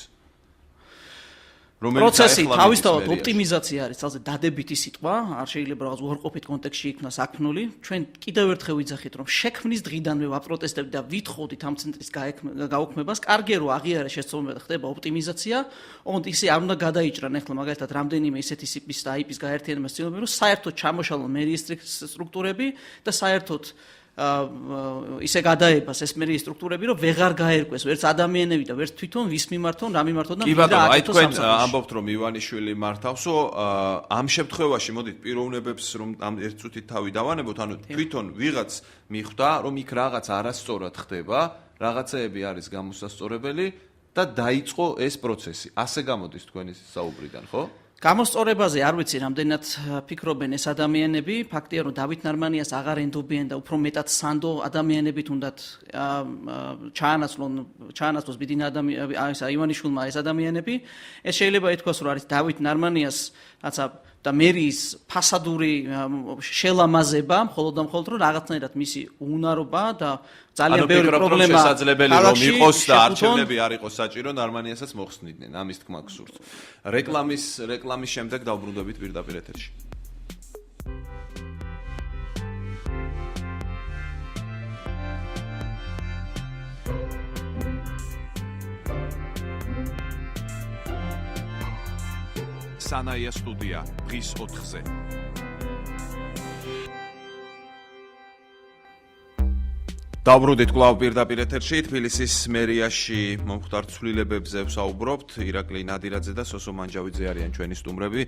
Speaker 3: პროცესი თავისთავად ოპტიმიზაცია არის ძალზე დადებითი სიტყვა, არ შეიძლება რაღაც უარყოფით კონტექსტში იქნას აქმნული. ჩვენ კიდევ ერთხელ ვიძახით, რომ შექმნის დღიდანვე ვაპროტესტებთ და ვითხოვდით ამ ცენტრის გაუქმებას. კარგია რომ აღიარეს შეცდომები და ხდება ოპტიმიზაცია, ოღონდ ისე არ უნდა გადაიჭრან ახლა მაგალითად რამდენიმე ისეთი სიპის და IP-ის გაერთიანებას ცდილობენ, რომ საერთოდ ჩამოშალონ მერიის სტრუქტურები და საერთოდ ისე გადაებას ეს მერიის სტრუქტურები, რომ ვეღარ გაერკვეს ვერც ადამიანები და ვერც თვითონ ვის მიმართონ, რა მიმართონ და
Speaker 1: კი ბატონო, აი თქვენ ამბობთ რომ ივანიშვილი მართავსო, ამ შემთხვევაში მოდით პიროვნებებს რომ ამ ერთ წუთით თავი დავანებოთ, ანუ თვითონ ვიღაც მიხვდა რომ იქ რაღაც არასწორად ხდება, რაღაცეები არის გამოსასწორებელი და დაიწყო ეს პროცესი. ასე გამოდის თქვენი საუბრიდან, ხო?
Speaker 3: გამოსწორებაზე არ ვიცი რამდენად ფიქრობენ ეს ადამიანები, ფაქტია რომ დავით ნარმანიას აღარ ენდობიან და უფრო მეტად სანდო ადამიანებით უნდათ ჩაანაცვლოს ბიდინა ივანიშვილმა ეს ადამიანები. ეს შეიძლება ითქვას რომ არის დავით ნარმანიას რაცა და მერიის ფასადური შელამაზება, მხოლოდ და მხოლოდ რომ რაღაცნაირად მისი უნარობა და ძალიან ბევრი პრობლემა
Speaker 1: შესაძლებელი რომ იყოს და არჩევნები არ იყოს საჭირო, ნარმანიასაც მოხსნიდნენ, ამის თქმა გსურთ. რეკლამის შემდეგ დავბრუნდებით პირდაპირ ეთერში. სანაია სტუდია დღის 4-ზე. დავბრუნდით კვლავ პირდაპირ ეთერში, თბილისის მერიაში მომხდარ ცვლილებებზე ვსაუბრობთ. ირაკლი ნადირაძე და სოსო მანჯავიძე არიან ჩვენი სტუმრები.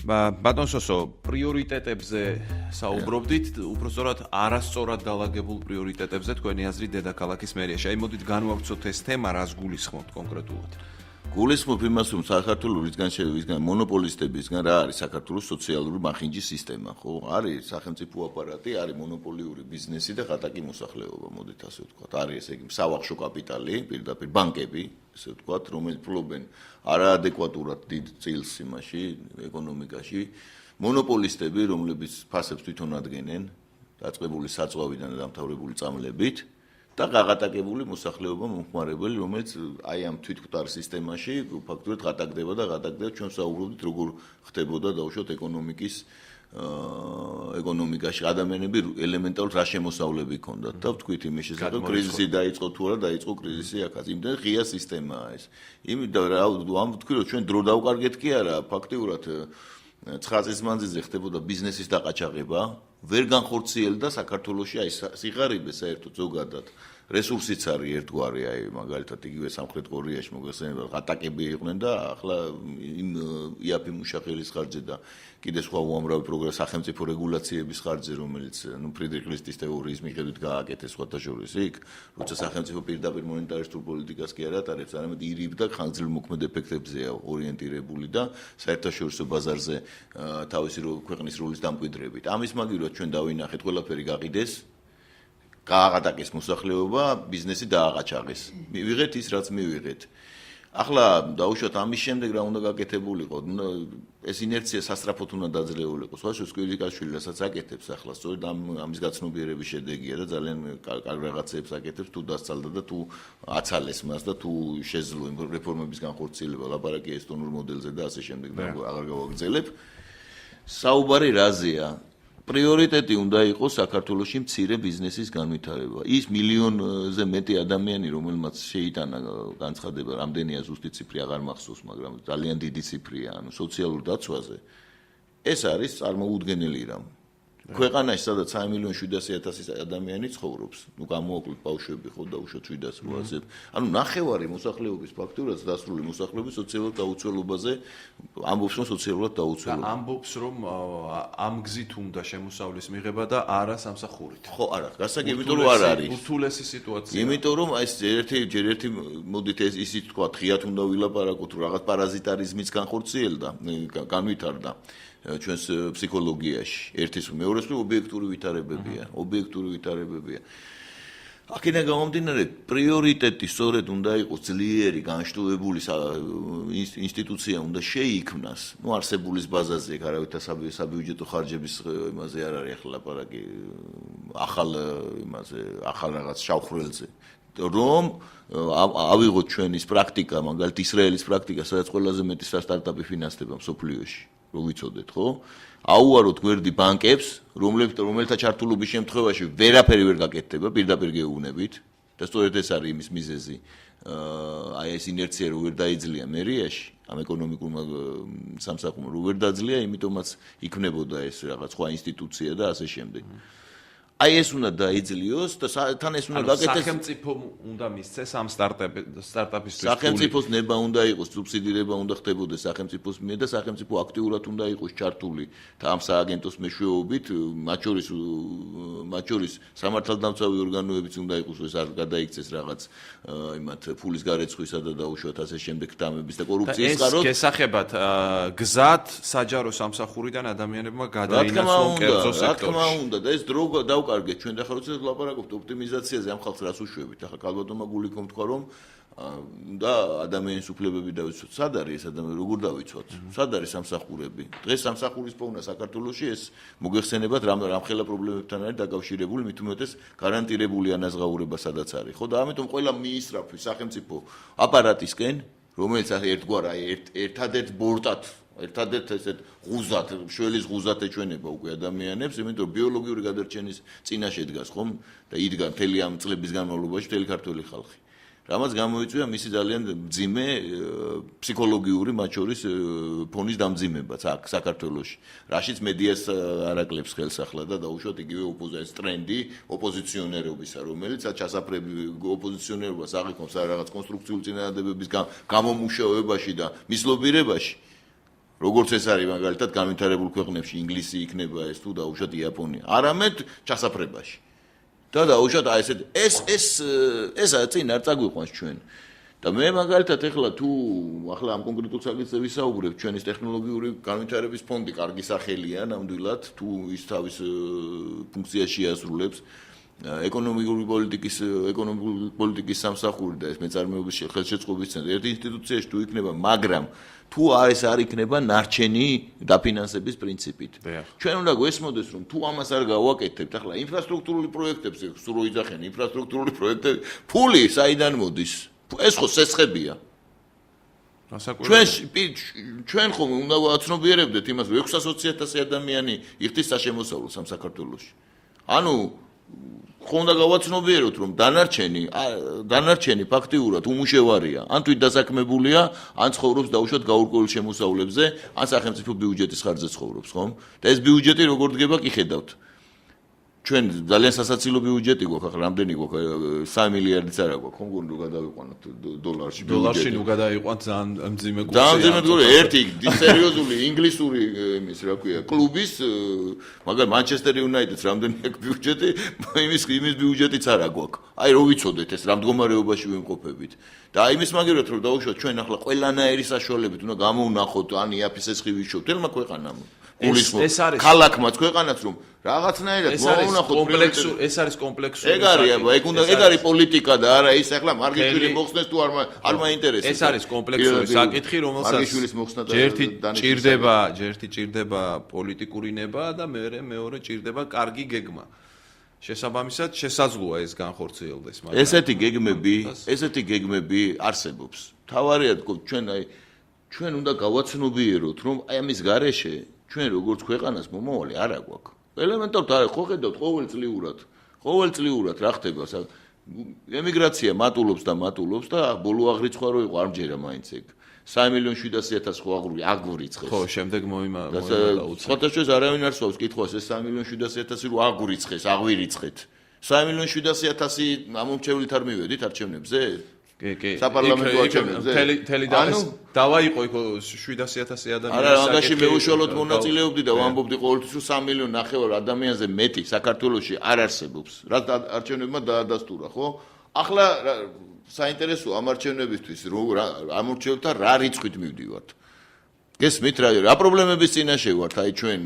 Speaker 1: ბატონ სოსო, პრიორიტეტებზე საუბრობდით, უпростоრად არასწორად დალაგებულ პრიორიტეტებზე თქვენი აზრით დედაქალაქის მერიაში. აი მოდით განვავრცოთ ეს თემა, რას გულისხმობთ კონკრეტულად?
Speaker 2: გულისხმობ იმას, რომ საქართველოსგან მონოპოლისტებისგან რა არის საქართველოს სოციალური მახინჯის სისტემა, ხო? არის სახელმწიფო აპარატი, არის მონოპოლიური ბიზნესი და ღატაკი მოსახლეობა, მოდით ასე ვთქვათ. არის ესე იგი სავახშო კაპიტალი, პირდაპირ ბანკები, ესე ვთქვათ, რომელიც ფლობენ არაადეკვატურად დიდ წილს იმაში, ეკონომიკაში. მონოპოლისტები, რომლებიც ფასებს თვითონ ადგენენ, დაწყებული საწვავიდან და დამთავრებული წამლებით. და გაღატაკებული მოსახლეობა მომხმარებელი, რომელიც აი ამ თვითმკვდარ სისტემაში ფაქტობრივად ღატაკდება და ღატაკდება ჩვენ საუბრობთ როგორ ხდებოდა დაუშვათ ეკონომიკაში ადამიანები ელემენტარულად რა შემოსავლები ჰქონდათ და ვთქვით იმის შესახებ კრიზისი დაიწყო თუ არა დაიწყო კრიზისი აქაც იმდენ ღია სისტემაა ეს. იმიტომ ამ ვთქვი რომ ჩვენ დრო დავკარგეთ კი არა ფაქტიურად 9 წლის მანძილზე ხდებოდა ბიზნესის დაყაჩაღება, ვერ განხორციელდა საქართველოში აი სიღარიბე საერთოდ ზოგადად რესურსიც არის ერთგვარი, აი მაგალითად იგივე სამხრეთ კორეაში მოგესწრება ღატაკები იყვნენ და ახლა იმ იაფი მუშახელის ხარჯზე და კიდე სხვა უამრავი პროგრესი სახელმწიფო რეგულაციების ხარჯზე, რომელიც ფრიდრიხ ლისტის თეორიის მიხედვით გააკეთეს სხვათა შორის იქ, როცა სახელმწიფო პირდაპირ მონეტარისტულ პოლიტიკას კი არ ატარებს, არამედ ირიბ და ხანგრძლივმოქმედ ეფექტებზეა ორიენტირებული და საერთაშორისო ბაზარზე თავისი ქვეყნის როლის დამკვიდრებით. ამის მაგივრად ჩვენ დავინახეთ ყველაფერი გაყიდეს გააღატაკეს მოსახლეობა, ბიზნესი დააყაჩაღეს. მივიღეთ ის, რაც მივიღეთ. ახლა დაუშვათ ამის შემდეგ რა უნდა გაკეთებულიყო? ეს ინერცია სასწრაფოდ უნდა დაძლეულიყო. სხვა შორის კვირიკაშვილი რასაც აკეთებს ახლა, სწორედ ამის გაცნობიერების შედეგია და ძალიან კარგ რაღაცებს აკეთებს, თუ დასწალდა და თუ აცალეს მას და თუ შეძლო იმ რეფორმების განხორციელება, ლაპარაკია ესტონურ მოდელზე და ასე შემდეგ და აღარ გავაგრძელებ. საუბარი რაზეა? პრიორიტეტი უნდა იყოს საქართველოში მცირე ბიზნესის განვითარება. ის მილიონზე მეტი ადამიანი, რომელმაც შეიტანა განცხადება, რამდენია ზუსტი ციფრი აღარ მახსოვს, მაგრამ ძალიან დიდი ციფრია, ანუ სოციალურ დაცვაზე. ეს არის წარმოუდგენელი რამ. ქვეყანაში სადაც 3,700,000 ადამიანი ცხოვრობს, გამოაკლოთ ბავშვები ხო და უშოთ 700-800. ანუ ნახევარი მოსახლეობის ფაქტურად დასრული მოსახლეობის სოციალურ დაუცველობაზე ამბობს, რომ სოციალურად დაუცველია.
Speaker 1: ამბობს, რომ ამ გზით უნდა შემოსავლის მიღება და არა სამსახურით.
Speaker 2: ხო, არა, გასაგები, იმიტომ რომ არ არის.
Speaker 1: ურთულესი სიტუაცია.
Speaker 2: იმიტომ რომ ეს ერთი მოდით ისიც თქვა, ღიად უნდა ვილაპარაკოთ, რომ რაღაც პარაზიტარიზმიც განხორციელდა, განვითარდა. ჩვენს ფსიქოლოგიაში ერთის მეორეს ობიექტური ვითარებებია. აქედან გამომდინარე, პრიორიტეტი სწორედ უნდა იყოს ძლიერი განშტოებული ინსტიტუცია უნდა შეიქმნას. არსებულის ბაზაზე ეგ არავითარ საბიუჯეტო ხარჯების იმაზე არ არის ახლა ლაპარაკი, ახალ რაღაც შავხრელზე. რომ ავიღოთ ჩვენის პრაქტიკა, მაგალითად ისრაელის პრაქტიკა, სადაც ყველაზე მეტი სტარტაპი ფინანსდება მსოფლიოში. რო ვიცოდეთ, ხო? აუაროთ გვერდი ბანკებს, რომელთა ჩართულობის შემთხვევაში ვერაფერი ვერ გაკეთდება, პირდაპირ გეუბნებით და სწორედ ეს არის იმის მიზეზი. ეს ინერცია რო ვერ დაიძლია მერიაში, ამ ეკონომიკურმა სამსახურმა რო ვერ დაძლია, იმიტომაც იქნებოდა ეს რაღაც სხვა ინსტიტუცია და ასე შემდეგ. ეს უნდა დაიძლიოს და თან ეს უნდა გაკეთდეს.
Speaker 1: სახელმწიფო უნდა მისცეს ამ სტარტაპისთვის.
Speaker 2: სახელმწიფოს ნება უნდა იყოს, სუბსიდირება უნდა ხდებოდეს სახელმწიფოს მიერ და სახელმწიფო აქტიურად უნდა იყოს ჩართული ამ სააგენტოს მეშვეობით, მათ შორის სამართალდამცავი ორგანოებიც უნდა იყოს, ეს არ გადაიქცეს რაღაც იმათ ფულის გარეცხვისა და დაუშვათ ასე შემდეგ თამების და კორუფციის წყაროს.
Speaker 1: ეს გესახებათ გზად საჯარო სამსახურიდან ადამიანებმა გადაინაცვლონ კერძო სექტორში.
Speaker 2: რა თქმა უნდა და ეს დრო დავკარგეთ ჩვენ და ახლა როცა ვლაპარაკობთ ოპტიმიზაციაზე ამ ხალხს რას უშვებით ახლა კალბატონმა გულიკომ თქვა რომ და ადამიანის უფლებები დავიცვათ. სად არის ეს ადამიანი, როგორ დავიცვათ? სად არის სამსახურები? დღეს სამსახურის პოვნა საქართველოში ეს მოგეხსენებათ რამხელა პრობლემებთან არის დაკავშირებული, მით უმეტეს გარანტირებული ანაზღაურება სადაც არის. ხო და ამიტომ ყველა მიისწრაფვის სახელმწიფო აპარატისკენ, რომელიც ერთადერთ ბორტად ერთადერთ ესეთ ღუზად, შველის ღუზად ეჩვენება უკვე ადამიანებს, იმიტომ რომ ბიოლოგიური გადარჩენის წინაშე დგას ხომ და იდგა მთელი ამ წლების განმავლობაში მთელი ქართველი ხალხი. რამაც გამოიწვია მისი ძალიან მძიმე ფსიქოლოგიური, მათ შორის ფონის დამძიმებაც აქ საქართველოში. რაშიც მედიას არაკლებს ხელს ახლა და დაუშვათ იგივე ოპოზიციის ტრენდი ოპოზიციონერობისა, რომელიც ჩასაფრები ოპოზიციონერობას აღიქვამს რაღაც კონსტრუქციულ წინადადებების გამომუშავებაში და მისლობირებაში. როგორც ეს არის მაგალითად განვითარებულ ქვეყნებში ინგლისი იქნება ეს თუ დაუშვათ იაპონია. არამედ ჩასაფრებაში. და დაუშვათ ეს წინ არ წაგვიყვანს ჩვენ. და მე მაგალითად ახლა თუ ახლა ამ კონკრეტულ საკითხზე ვისაუბრებ, ჩვენის ტექნოლოგიური განვითარების ფონდი კარგი სახელია ნამდვილად, თუ ის თავის ფუნქციას შეასრულებს. ეკონომიკური პოლიტიკის სამსახური და ეს მეწარმეობის ხელშეწყობის ცენტრი ერთ ინსტიტუციაში თუ იქნება, მაგრამ თუ ეს არ იქნება ნარჩენი დაფინანსების პრინციპით. ჩვენ უნდა გვესმოდეს, რომ თუ ამას არ გავაკეთებთ, ახლა ინფრასტრუქტურული პროექტებზე სულ იძახენ ინფრასტრუქტურული პროექტები, ფული საიდან მოდის? ეს ხო სესხებია. ჩვენ ხომ უნდა ვაცნობიერებდეთ იმას, რომ 600,000 ადამიანი იხდის საშემოსავლოს ამ საქართველოში. ანუ ხომ უნდა გავაცნობიეროთ, რომ დანარჩენი ფაქტიურად უმუშევარია, ან თვით დასაქმებულია, ან ცხოვრობს დაუშვათ გაურკვეველ შემოსავლებზე, ან სახელმწიფო ბიუჯეტის ხარჯზე ცხოვრობს, ხომ? და ეს ბიუჯეტი როგორ დგება, კი ხედავთ. ჩვენ ძალიან სასაცილო ბიუჯეტი გვაქვს, ახლა რამდენი გვაქვს? 3 მილიარდიც არა გვაქვს, ხომ გონდა გადავიყვანოთ დოლარში.
Speaker 1: დოლარში ნუ გადაიყვანთ ძალიან მძიმე კურსი.
Speaker 2: ძალიან მძიმე კურსი, ერთი სერიოზული ინგლისური იმის, რა ქვია, კლუბის, მაგრამ Manchester United-ს რამდენი აქვს ბიუჯეტი, იმის ბიუჯეტიც არა გვაქვს. აი რო ვიცოდეთ ეს რა მდგომარეობაში ვიმყოფებით. და იმის მაგერად რომ დაუშვათ ჩვენ ახლა ყველანაირი საშუალებით უნდა გამოვნახოთ, ან იაფის ეს ხივი შევ, თელმა ქვეყანამ. ქალაქმაც ქვეყანაც რომ რაღაცნაირად
Speaker 1: მოუნახოთ ეს არის კომპლექსური
Speaker 2: ეგ არის აბა ეგ არის პოლიტიკა და არა ის ახლა მარგიშვილი მოხსნეს თუ არ მაინტერესებს
Speaker 1: ეს არის კომპლექსური საკითხი რომელსაც ჯერთი ჭირდება პოლიტიკური ნება და მეორე ჭირდება კარგი გეგმა შესაბამისად შესაძლოა ეს განხორციელდეს
Speaker 2: მაგრამ ესეთი გეგმები არსებობს თავარია ჩვენ უნდა გავაცნობიეროთ რომ აი ამის გარეშე ჩვენ როგორც ქვეყანას მომავალი არ აგვაქვს. ელემენტარულად არის, ხო ხედავთ ყოველწლიურად რა ხდება? ემიგრაცია მატულობს და ბოლო აღრიცხვა რო იყო არ მჯერა მაინც ეგ. 3,700,000 ხო აგურიცხეს.
Speaker 1: ხო, შემდეგ მოიმალა უცხო.
Speaker 2: სხვათაშორის არავინ არ სწავს კითხვას ეს 3,700,000 რო აგურიცხეს, აღვირიცხეთ. 3,700,000 ამომრჩევლით არ მივედით არჩევნებზე?
Speaker 1: კი.
Speaker 2: საპარლამენტო არჩევნებზე?
Speaker 1: თელი დავა იყო იქ 700,000 ადამიანი.
Speaker 2: არა, მაგაში მე უშუალოდ მონაწილეობდი და ვამბობდი ყოველთვის რომ 3,5 მილიონი ადამიანზე მეტი საქართველოში არ არსებობს. რაც არჩევნებმა დაადასტურა, ხო? ახლა საინტერესოა ამ არჩევნებისთვის ამორჩევლთა რა რიცხვით მივდივართ. გესმით რა პრობლემების წინაშე ვართ, აი ჩვენ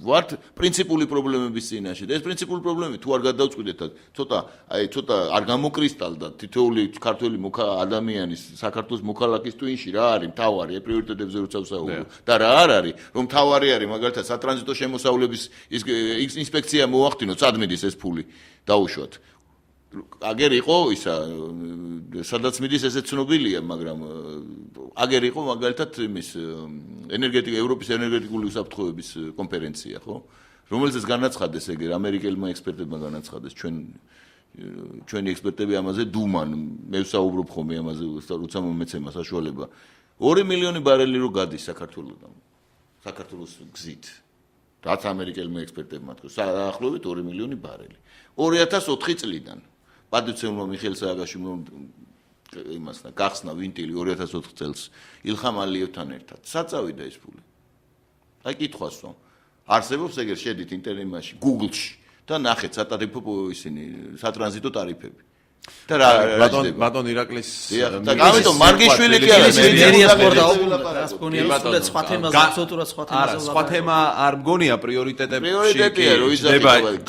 Speaker 2: ვართ პრინციპული პრობლემების წინაშე და ეს პრინციპული პრობლემები თუ არ გადავწყვიტეთ ცოტა არ გამოკრისტალდა თითოეული ქართველი ადამიანის საქართველოს მოქალაქის ტვინში რა არის მთავარი პრიორიტეტებზე როცა ვსაუბრობ და რა არ არის რომ მთავარი არის მაგალითად სატრანზიტო შემოსავლების ინსპექცია მოახდინოთ სად მიდის ეს ფული დაუშვათ აგერ იყო ისა სადაც მიდის ესეც ცნობილია მაგრამ აგერ იყო მაგალითად იმის ევროპის ენერგეტიკული უსაფრთხოების კონფერენცია ხო რომელზეც განაცხადეს ეგერ ამერიკელმა ექსპერტებმა განაცხადეს ჩვენი ექსპერტები ამაზე დუმან მე ვსაუბრობ ხოლმე ამაზე როცა მომეცემა საშუალება 2 მილიონი ბარელი რო გადის საქართველოსთან საქართველოს გზით რაც ამერიკელმა ექსპერტებმა თქვა საახლოვით 2 მილიონი ბარელი 2004 წლიდან პატივცემულმა მიხეილ სააკაშვილმა იმასთან გახსნა ვინტილი 2004 წელს ილხამ ალიევთან ერთად. საწავიდა ეს ფული. აი კითხვას რომ არსებობს ეგერ შედით ინტერნეტში, Google-ში და ნახეთ სატარიფო ისინი სატრანზიტო ტარიფები. და რა
Speaker 1: ბატონ ირაკლის
Speaker 2: და გამიტომ მარგიშვილი კი არა
Speaker 3: მერიას პორტალს გონია სხვა თემაზე აბსოლუტურად სხვა თემაზე
Speaker 1: სხვა თემა არ მგონია პრიორიტეტებში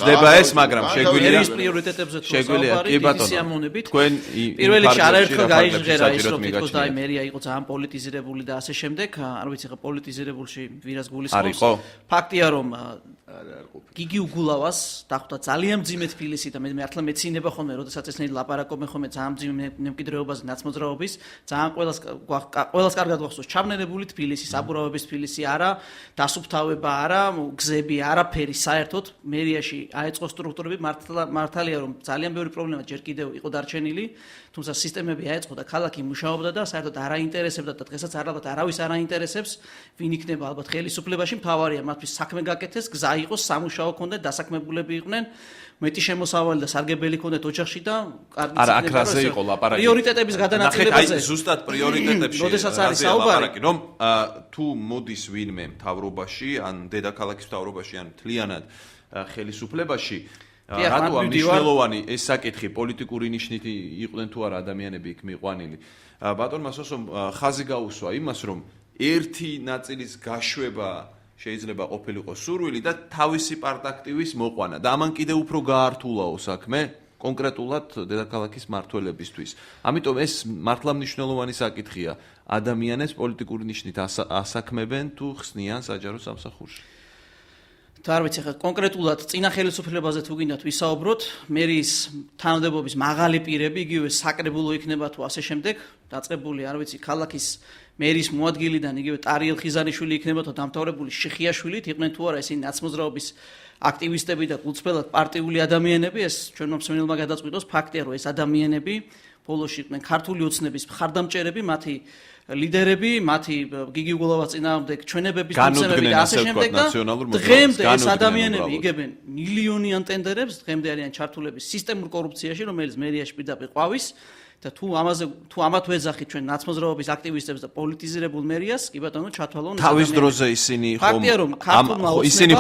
Speaker 2: ხდება
Speaker 1: ეს მაგრამ შეგვიძლია
Speaker 3: ეს პრიორიტეტებზე თუ საუბარი სიამონებით პირველ რიგში არაერთხელ გაიჟღერა ის რომ თვითონ და მერია იყო ძალიან პოლიტიზირებული და ასე შემდეგ არ ვიცი ხა პოლიტიზირებულში ვირას გულისხმობს ფაქტია რომ გიგი უგულავას დახვდა ძალიან მძიმე თბილისი და მე მართლა მეცინება ხოლმე როდესაც ესნაირი ლაპარაკობენ ხოლმე ძალიან მძიმე მემკვიდრეობაზე ნაცმოძრაობის ძალიან ყველას კარგად გახსოვს ჩაბნელებული თბილისი საბურავების თბილისი არა დასუფთავება არა გზები არაფერი საერთოდ მერიაში აეწყო სტრუქტურები მართალია რომ ძალიან ბევრი პრობლემა ჯერ კიდევ იყო დარჩენილი თუმცა სისტემები აეწყო და ქალაქი მუშაობდა და საერთოდ არ აინტერესებდა და დღესაც ალბათ არავის არ აინტერესებს ვინ იქნება ალბათ ხელისუფლებაში მთავარია მათთვის საქმე გაკეთეს გზა იყოს სამუშაო ქონდეთ დასაქმებულები იყვნენ მეტი შემოსავალი და სარგებელი ქონდეთ ოჯახში და კარგი
Speaker 1: არა აკრაზე იყო ლაპარაკი
Speaker 3: პრიორიტეტების გადანაწილებაზე
Speaker 1: აი ზუსტად პრიორიტეტებში
Speaker 3: როდესაც არის საუბარი
Speaker 1: რომ თუ მოდის ვინმე მთავრობაში ან დედაქალაქის მთავრობაში ან მთლიანად ხელისუფლებაში რატო ამ მნიშვნელოვანი ეს საკითხი პოლიტიკური ნიშნით იყვნენ თუ არა ადამიანები იქ მიყვანილი ბატონმა სოსომ ხაზი გაუსვა იმას რომ ერთი ნაწილის გაშვება შეიძლება ყოფილიყო სურვილი და თავისი პარტაქტივის მოყვანა და ამან კიდევ უფრო გაართულაო საქმე კონკრეტულად დედაქალაქის მმართველებისთვის. ამიტომ ეს მართლა მნიშვნელოვანი საკითხია. ადამიანებს პოლიტიკური ნიშნით ასაქმებენ თუ ხსნიან საჯარო სამსახურში.
Speaker 3: არ ვიცი ხა კონკრეტულად წინა ხელისუფლებაზე თუ გინდათ ვისაუბროთ, მერის თანამდებობის მაღალი პირები, იგივე საკრებულო იქნება თუ ასე შემდეგ, დაწყებული არ ვიცი ქალაქის მერის მოადგილიდან იგივე ტარიელ ხიზანიშვილი იქნება თუ დამთავრებული შიხიაშვილით იყვნენ თუ არა ისინი ნაცმოძრაობის აქტივისტები და გულწრფელად პარტიული ადამიანები, ეს ჩვენმა მსმენელმა გადაწყვიტოს ფაქტია, რომ ეს ადამიანები ბოლოში იყვნენ ქართული ოცნების მხარდამჭერები, მათი ლიდერები, მათი გიგი უგულავას წინააღმდეგ ჩვენებების მომცემები და ასე შემდეგ და დღემდე ეს ადამიანები იგებენ მილიონიან ტენდერებს, დღემდე არიან ჩართულები სისტემურ კორუფციაში, რომელიც მერიაში პირდაპირ ყვავის და თუ ამათ ვეძახით ჩვენ ნაცმოძრაობის აქტივისტებს და პოლიტიზირებულ მერიას, კი ბატონო ჩათვალონ
Speaker 1: თავის დროზე ისინი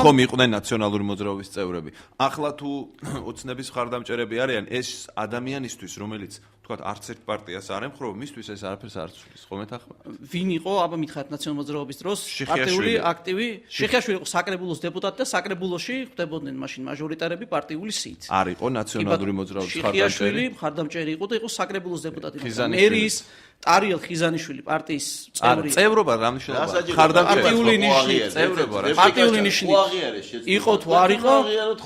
Speaker 1: ხომ იყვნენ ნაციონალური მოძრაობის წევრები. ახლა თუ ოცნების მხარდამჭერები არიან, ეს ადამიანისთვის, რომელიც თქვათ არც ერთ პარტიას არ ემხრობა, მისთვის ეს არაფერს არ ცვლის, ხომ ეთახმა?
Speaker 3: ვინ იყო, აბა მითხარით ნაციონალური მოძრაობის დროს, პარტიული აქტივი, შეხიაშვილი იყო საკრებულოს დეპუტატი და საკრებულოში ხდებოდნენ მაშინ მაჟორიტარები პარტიული სიით.
Speaker 1: არ იყო ნაციონალური მოძრაობის
Speaker 3: მხარდამჭერი. მხარდამჭერი იყო და იყო საკრებულოს დეპუტატი. მერის ტარიელ ხიზანიშვილი პარტიის წევრი.
Speaker 1: წევრობა რა მნიშვნელობა? მხარდამჭერი
Speaker 3: პარტიული ნიშნით იყო თუ არ იყო?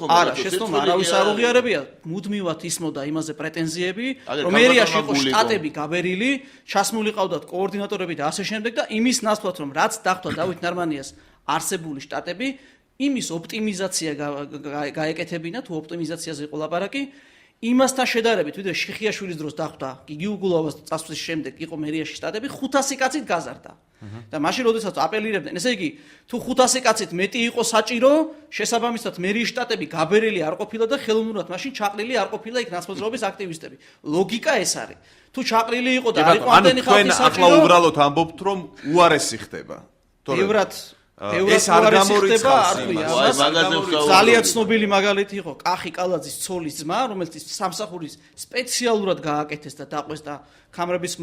Speaker 3: არა, შეცდომა არავის არ უღიარებია. მუდმივად ისმოდა იმაზე პრეტენზიები, რომ მერიაში იყო შტატები გაბერილი, ჩასმული ყავდათ კოორდინატორები და ასე შემდეგ და იმის ნაცვლად რომ რაც დახვდა დავით ნარმანიას არსებული შტატები, იმის ოპტიმიზაცია გაეკეთებინა თუ ოპტიმიზაციაზე იყო ლაპარაკი, იმასთან შედარებით, ვიდრე შიხიაშვილის დროს დახვდა, გიგი უგულავას წასვლის შემდეგ იყო მერიაში შტატები, 500 კაცით გაზარდა. და მაშინ როდესაც აპელირებდნენ, ესე იგი, თუ 500 კაცით მეტი იყო საჭირო, შესაბამისად მერიის შტატები გაბერელი არ ყოფილა და ხელოვნურად მაშინ ჩაყრილი არ ყოფილა იქ ნაცმოძრაობის აქტივისტები. ლოგიკა ეს არის. თუ ჩაყრილი იყო და არ იყო ამდენი ხალხი საჭირო,
Speaker 1: ახლა უბრალოდ ამბობთ, რომ უარესი ხდება.
Speaker 3: ეს არ გამორიცხავს იმას. ძალიან ცნობილი მაგალითი იყო კახი კალაძის ცოლის ძმა, რომელიც სამსახურის სპეციალურად გააკეთეს და დაყვეს და კამერების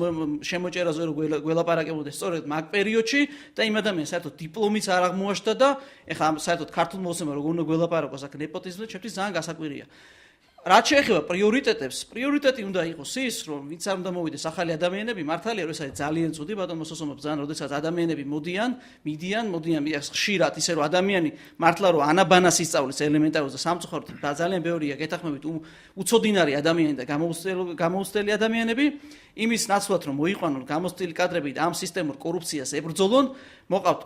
Speaker 3: შემოჭერაზე რო გველაპარაკებოდეს სწორედ მაგ პერიოდში და იმ ადამიანს საერთოდ დიპლომიც არ აღმოაჩნდა და ეხლა საერთოდ ქართულ მოსწავლეებმა როგორ უნდა გველაპარაკოს აქ ნეპოტიზმზე, ჩემთვის ძალიან გასაკვირია. რაც შეეხება პრიორიტეტებს, პრიორიტეტი უნდა იყოს ის, რომ ვინც არ უნდა მოვიდეს ახალი ადამიანები, მართალია რომ ეს არის ძალიან ცუდი ბატონო მოსოსომო ბრძანა, როდესაც ადამიანები მიდიან ხშირად ისე რომ ადამიანი მართლა რომ ანაბანას ისწავლის ელემენტარულ და სამწუხაროდ ძალიან ბევრია გეთახმებით უცოდინარი ადამიანი და გამოუცდელი ადამიანები, იმის ნაცვლად რომ მოიყვანონ გამოცდილი კადრები და ამ სისტემურ კორუფციას ებრძოლონ, მოყავთ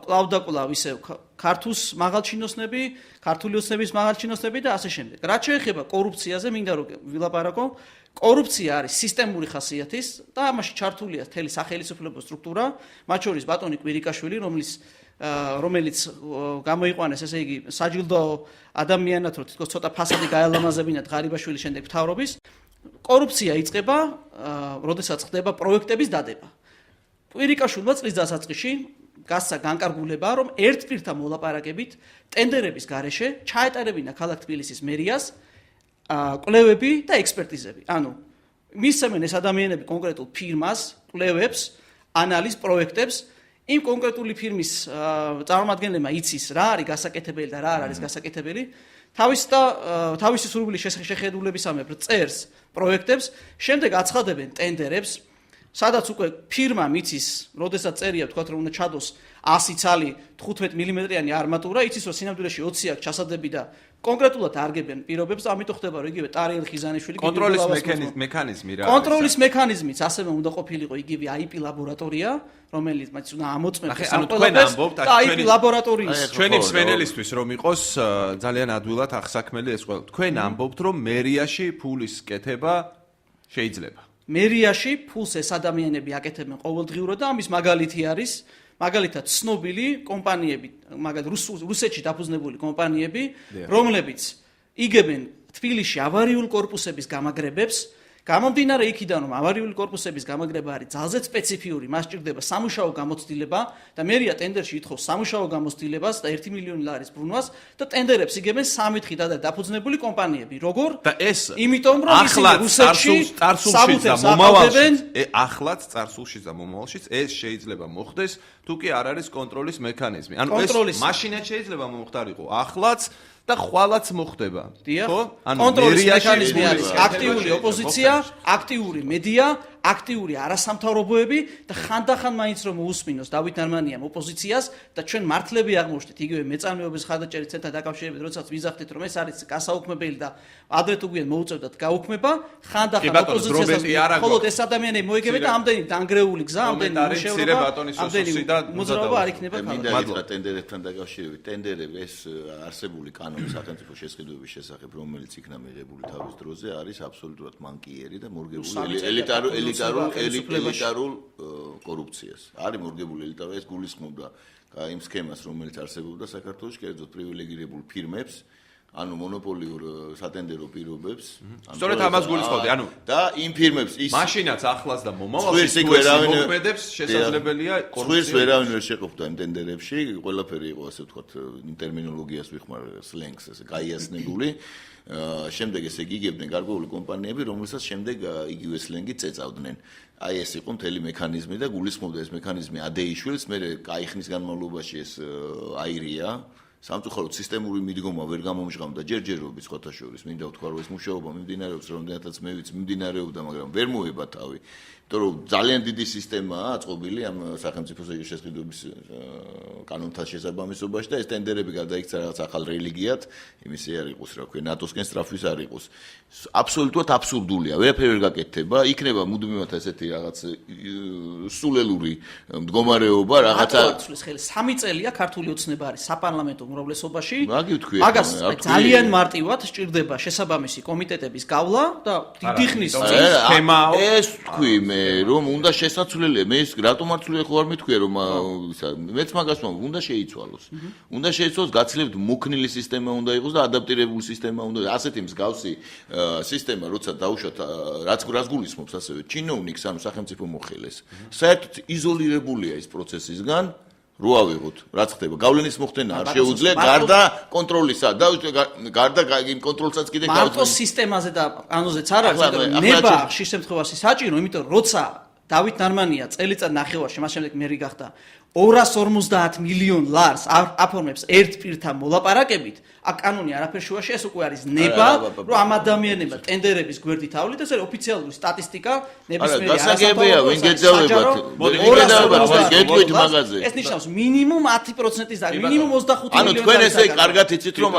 Speaker 3: კლავ ისე ქართუს მაღალჩინოსნები, ქართული ოცნების მაღალჩინოსნები და ასე შემდეგ. რაც შეეხება კორუფციაზე, მინდა რომ ვილაპარაკო, კორუფცია არის სისტემური ხასიათის და ამაში ჩართულია მთელი სახელმწიფო სტრუქტურა, მათ შორის ბატონი კვირიკაშვილი, რომელიც გამოიყვანეს, ესე იგი, საჯილდო ადამიანად, რომ თითქოს ცოტა ფასადი გაელამაზებინათ ღარიბაშვილის შემდეგ მთავრობის. კორუფცია იწყება, როდესაც ხდება პროექტების დადება. კვირიკაშვილმა წლის დასაწყისში გასცა განკარგულება, რომ ერთპირთა მოლაპარაკებით ტენდერების გარეშე ჩაეტარებინა ქალაქ თბილისის მერიას კვლევები და ექსპერტიზები. ანუ მისცემენ ეს ადამიანები კონკრეტულ ფირმას, კვლევებს, ანალიზ პროექტებს, იმ კონკრეტული ფირმის წარმომადგენლებმა იცის რა არის გასაკეთებელი და რა არ არის გასაკეთებელი. თავისი სურვილის შეხედულებისამებრ წერს პროექტებს, შემდეგ აცხადებენ ტენდერებს, სადაც უკვე ფირმა მიცის, როდესაც წერია, თქვათ რომ უნდა ჩადოს 100 ცალი 15 მმ-იანი არმატურა, იცის რომ სინამდვილეში 20 აქვს ჩასადები და კონკრეტულად არგებენ პირობებს, ამიტომ ხდება რომ იგივე ტარიელ ხიზანიშვილი
Speaker 1: კონტროლის მექანიზმი რა არის.
Speaker 3: კონტროლის მექანიზმიც ასევე უნდა ყოფილიყო იგივე IP ლაბორატორია, რომელიც მათ უნდა ამოწმებდეს ამ ყველაფერს და IP ლაბორატორიის
Speaker 1: ჩვენი მსმენელისთვის რომ იყოს ძალიან ადვილად ახსაქმელი ეს ყველა. თქვენ ამბობთ რომ მერიაში ფულის კეთება შეიძლება.
Speaker 3: მერიაში ფულს ეს ადამიანები აკეთებენ ყოველდღიურად და ამის მაგალითი არის მაგალითად ცნობილი კომპანიები, მაგალითად რუსეთში დაფუძნებული კომპანიები, რომლებიც იგებენ თბილისში ავარიულ კორპუსების გამაგრებებს, გამომდინარე იქიდან რომ ავარიული კორპუსების გამაგრება არის ძალზედ სპეციფიური, მას სჭირდება სამუშაო გამოცდილება და მერია ტენდერში ითხოვს სამუშაო გამოცდილებას და 1 მილიონი ლარის ბრუნვას და ტენდერებს იგებენ 3 დღით და დაფუძნებული კომპანიები. როგორ?
Speaker 1: და ეს
Speaker 3: იმიტომ რომ ისინი რუსეთში
Speaker 1: წარსულში და მომავალში, ახლაც წარსულში და მომავალში ეს შეიძლება მოხდეს, თუ კი არ არის კონტროლის მექანიზმი. ანუ ეს მაშინაც შეიძლება მომხდარიყო ახლაც და ხვალაც მოხდება. ხო? ანუ
Speaker 3: კონტროლის მექანიზმი არის აქტიური ოპოზიცია, აქტიური მედია, აქტიური არასამთავრობოები და ხანდახან მაინც რომ უსმინოს დავით ნარმანიამ ოპოზიციას და ჩვენ მართლები აღმოჩნდით იგივე მეწარმეობის ხარდაჭერის ცენტრთან დაკავშირებით, როდესაც ვიზახდით რომ ეს არის გასაუქმებელი და ადრე თუ გვიან მოუწევდათ გაუქმება, ხანდახან ოპოზიციას მხოლოდ ეს ადამიანები მოიგებენ და ამდენი დანგრეული გზა, ამდენი მუშაობა, ამდენი მოძრაობა არ იქნება
Speaker 2: ქალაქში. მადლობა ტენდერებთან დაკავშირებით. ტენდერები ეს არსებული კანონის სახელმწიფო შესყიდვების შესახებ, რომელიც იქნა მიღებული თავის დროზე, არის აბსოლუტურად მანკიერი და მორგებული ელიტარულ კორუფციას. არის მორგებული ელიტარულ, ეს გულისხმობდა იმ სქემას, რომელიც არსებობდა საქართველოში, კერძოდ პრივილეგირებულ ფირმებს, ანუ მონოპოლიურ სატენდერო პირობებს.
Speaker 1: სწორედ ამას გულისხმობდი, ანუ
Speaker 2: და იმ ფირმებს ის
Speaker 1: მაშინაც ახლაც და მომავალში მოქმედებს შესაძლებელია
Speaker 2: კორუფცია. ვერავინ ვერ შეყოფდა იმ ტენდერებში, ყველაფერი იყო ასე ვთქვათ, ტერმინოლოგიას ვიხმარ სლენგს, ასე გაიასნებული. შემდეგ ესე გიგებდნენ გარკვეული კომპანიები, რომელსაც შემდეგ იგივე სლენგი წეწავდნენ. აი ეს იყო მთელი მექანიზმი და გულისხმობდა ეს მექანიზმი ადეიშვილს, მე კაი ხნის განმავლობაში ეს აირია. სამწუხაროდ სისტემური მიდგომა ვერ გამომჟღავდა ჯერჯერობით ხოთაშორის, მინდა ვთქვა რომ ეს მუშაობა მიმდინარეობს, რამდენადაც მე ვიცი მიმდინარეობდა, მაგრამ ვერ მოება თავი. იმიტომ რომ ძალიან დიდი სისტემაა აწყობილი ამ სახელმწიფო შესყიდვების კანონთან შესაბამისობაში და ეს ტენდერები გადაიქცა რაღაც ახალ რელიგიად, იმისი არ იყოს, რა ქვია, ნატოსკენ სწრაფვის არ იყოს. აბსოლუტურად აბსურდულია, ვერაფერი ვერ გაკეთდება, იქნება მუდმივად ესეთი რაღაც სულელური მდგომარეობა, რაღაცა
Speaker 3: 3 წელია ქართული ოცნება არის საპარლამენტო უმრავლესობაში.
Speaker 2: მაგი ვთქვი,
Speaker 3: მაგას ძალიან მარტივად სჭირდება შესაბამისი კომიტეტების გავლა და დიდი ხნის წინ
Speaker 2: ეს თქვი მე რომ უნდა შესაძლებელია მე ის რატომ არ ვთვლი ხო არ მეთქვია რომ მეც მაგას ვამბობ უნდა შეიცვალოს უნდა შეიცვალოს გაცლებთ მუქნილი სისტემა უნდა იყოს და ადაპტირებული სისტემა უნდა ასეთი მსგავსი სისტემა როცა დაუშვათ რაც გულისხმობს ასევე ჩინოვნიკს ანუ სახელმწიფო მოხელეს საერთოდ იზოლირებულია ის პროცესისგან რო ავიღოთ რაც ხდება გავლენის მოხდენა არ შეუძლია გარდა კონტროლისა და გარდა იმ კონტროლსაც კიდე
Speaker 3: მარტო სისტემაზე და კანონზეც არ არის ნება ხშირ შემთხვევაში საჭირო იმიტომ როცა დავით ნარმანია წელიწად ნახევარში მას შემდეგ მერი გახდა 250 მილიონ ლარს აფორმებს ერთ პირთან მოლაპარაკებით აქ კანონი არაფერ შუაში ეს უკვე არის ნება რომ ამ ადამიანებმა ტენდერების გვერდით ავლით ეს არის ოფიციალური სტატისტიკა ნებისმიერი
Speaker 2: გასაგებია ვინ გეძავებათ გეტყვით მაგაზე
Speaker 3: ეს ნიშნავს მინიმუმ 10%-ის და მინიმუმ 25 მილიონი
Speaker 2: ანუ თქვენ ესე კარგად იცით რომ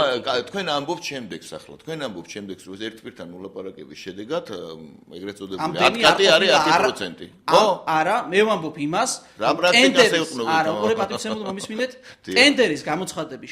Speaker 2: თქვენ ამბობთ შემდეგს ახლა თქვენ ამბობთ შემდეგს რომ ერთ პირთან მოლაპარაკების შედეგად ეგრეთ წოდებული 10 არის 10% ხო
Speaker 3: არა მე ვამბობ იმას არა, ორი პატივცემული მომისმინეთ. ტენდერის გამოცხადების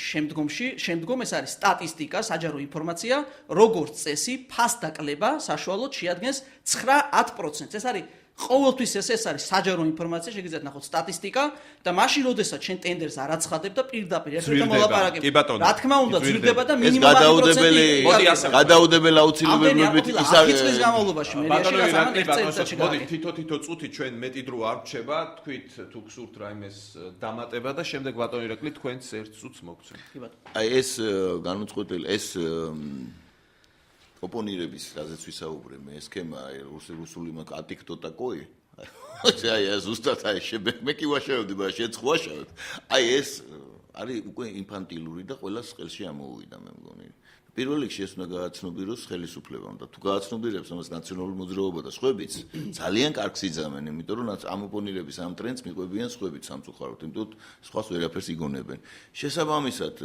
Speaker 3: შემდგომ ეს არის სტატისტიკა, საჯარო ინფორმაცია, როგორც წესი, ფასდა კლება საშუალოდ შეადგენს 9-10%. ეს არის ყოველთვის ეს არის საჯარო ინფორმაცია, შეგიძლიათ ნახოთ სტატისტიკა და მაშინ როდესაც შენ ტენდერს არ აცხადებთ და პირდაპირ ერთმანეთთან მოლაპარაკებთ. რა თქმა უნდა, ძვირდება და მინიმუმ 10%.
Speaker 2: გადაუდებელი აუცილებლობებით
Speaker 3: ის არის წლის განმავლობაში მერიაში
Speaker 1: რასამან მოდი თითო წუთი ჩვენ მეტი დრო არ რჩება, თქვით თუ გსურთ რაიმეს დამატება და შემდეგ ბატონო ირაკლი თქვენს ერთ წუთს მოგცემ.
Speaker 2: აი ეს განუწყვეტელი ეს ოპონირების რაზეც ვისაუბრე მე სქემა რუსული ატიკტო ტაკოი აი ეს ზუსტად აი მე კი ვაშავდი მაგრამ შეც ვაშავთ აი ეს არის უკვე ინფანტილური და ყველას ხელში ამოუვიდა მე მგონი პირველ რიგში ეს უნდა გააცნობიროს ხელისუფლებამ და თუ გააცნობირებს ამას ნაციონალური მოძრაობა და სხვაებიც ძალიან კარგს იძამენ იმიტომ რომ ამ ოპონირების ამ ტრენდს მიყვებიან სხვაებიც სამწუხაროდ იმიტომ სხვას ვერაფერს იგონებენ შესაბამისად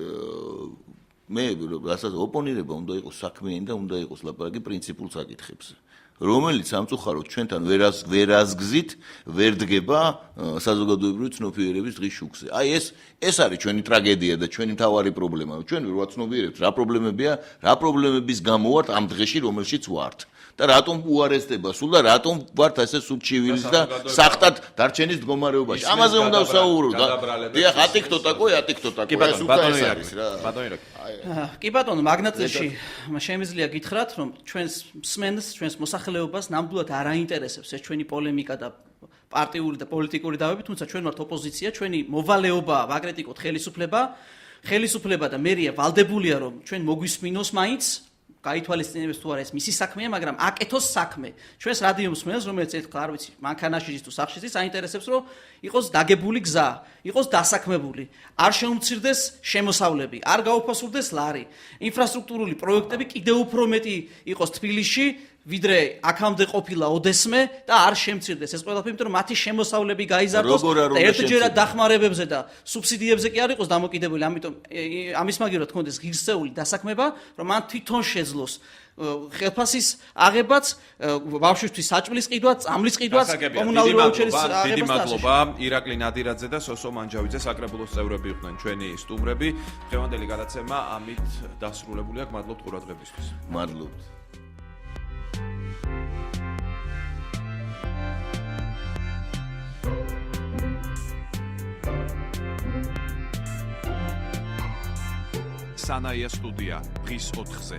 Speaker 2: მე რასაც ოპონირება უნდა იყოს საქმიანი და უნდა იყოს ლაპარაკი პრინციპულ საკითხებზე რომელიც სამწუხაროდ ჩვენთან ვერაზგზით ვერ დგება საზოგადოებრივი ცნობიერების დღის შუქზე აი ეს არის ჩვენი ტრაგედია და ჩვენი მთავარი პრობლემა ჩვენ ვერ ვაცნობიერებთ რა პრობლემებია რა პრობლემების გამო ვართ ამ დღეში რომელშიც ვართ და რატომ უარესდება სულ და რატომ ვართ ასე სულჩივილის და სახტად დარჩენის მდგომარეობაში ამაზე უნდა ვსაუბროთ დიახ ატიკტო ტაკოი ეს უკვე ეს არის რა
Speaker 3: კი ბატონო მაგნატში შემიძლია გითხრათ რომ ჩვენს მსმენელს ჩვენს მოსახლეობას ნამდვილად არ აინტერესებს ეს ჩვენი პოლემიკა და პარტიული და პოლიტიკური დავები თუმცა ჩვენ ვართ ოპოზიცია ჩვენი მოვალეობაა ვაკრიტიკოთ ხელისუფლება და მერია ვალდებულია რომ ჩვენ მოგვისმინოს მაინც გაითვალისწინებს თუ არა ეს მისი საქმეა, მაგრამ აკეთოს საქმე. ჩვენს რადიო მსმენელს, რომელიც ეთქვა, არ ვიცი, მანქანაშიც თუ სახლშიც აინტერესებს, რომ იყოს დაგებული გზა, იყოს დასაქმებული, არ შეუმცირდეს შემოსავლები, არ გაუფასურდეს ლარი. ინფრასტრუქტურული პროექტები კიდევ უფრო მეტი იყოს თბილისში, ვიდრე აქამდე ყოფილა ოდესმე და არ შემცირდეს ეს ყველაფერი, იმიტომ რომ მათი შემოსავლები გაიზარდოს და ერთჯერად დახმარებებზე და სუბსიდიებზე კი არ იყოს დამოკიდებული, ამიტომ ამის მაგივრად თქონდეს ღირსეული დასაქმება, რომ მან თვითონ შეძლოს ხელფასის აღებაც, ბავშვისთვის საჭმლის ყიდვა, წამლის ყიდვაც, კომუნალური ვაუჩერის აღებაც.
Speaker 1: დიდი მადლობა ირაკლი ნადირაძე და სოსო მანჯავიძე საკრებულოს წევრები იყვნენ ჩვენი სტუმრები. დღევანდელი გადაცემა ამით დასრულებული აქვს. მადლობთ ყურადღებისთვის.
Speaker 2: მადლობთ.
Speaker 1: სანაია სტუდია დღის 4-ზე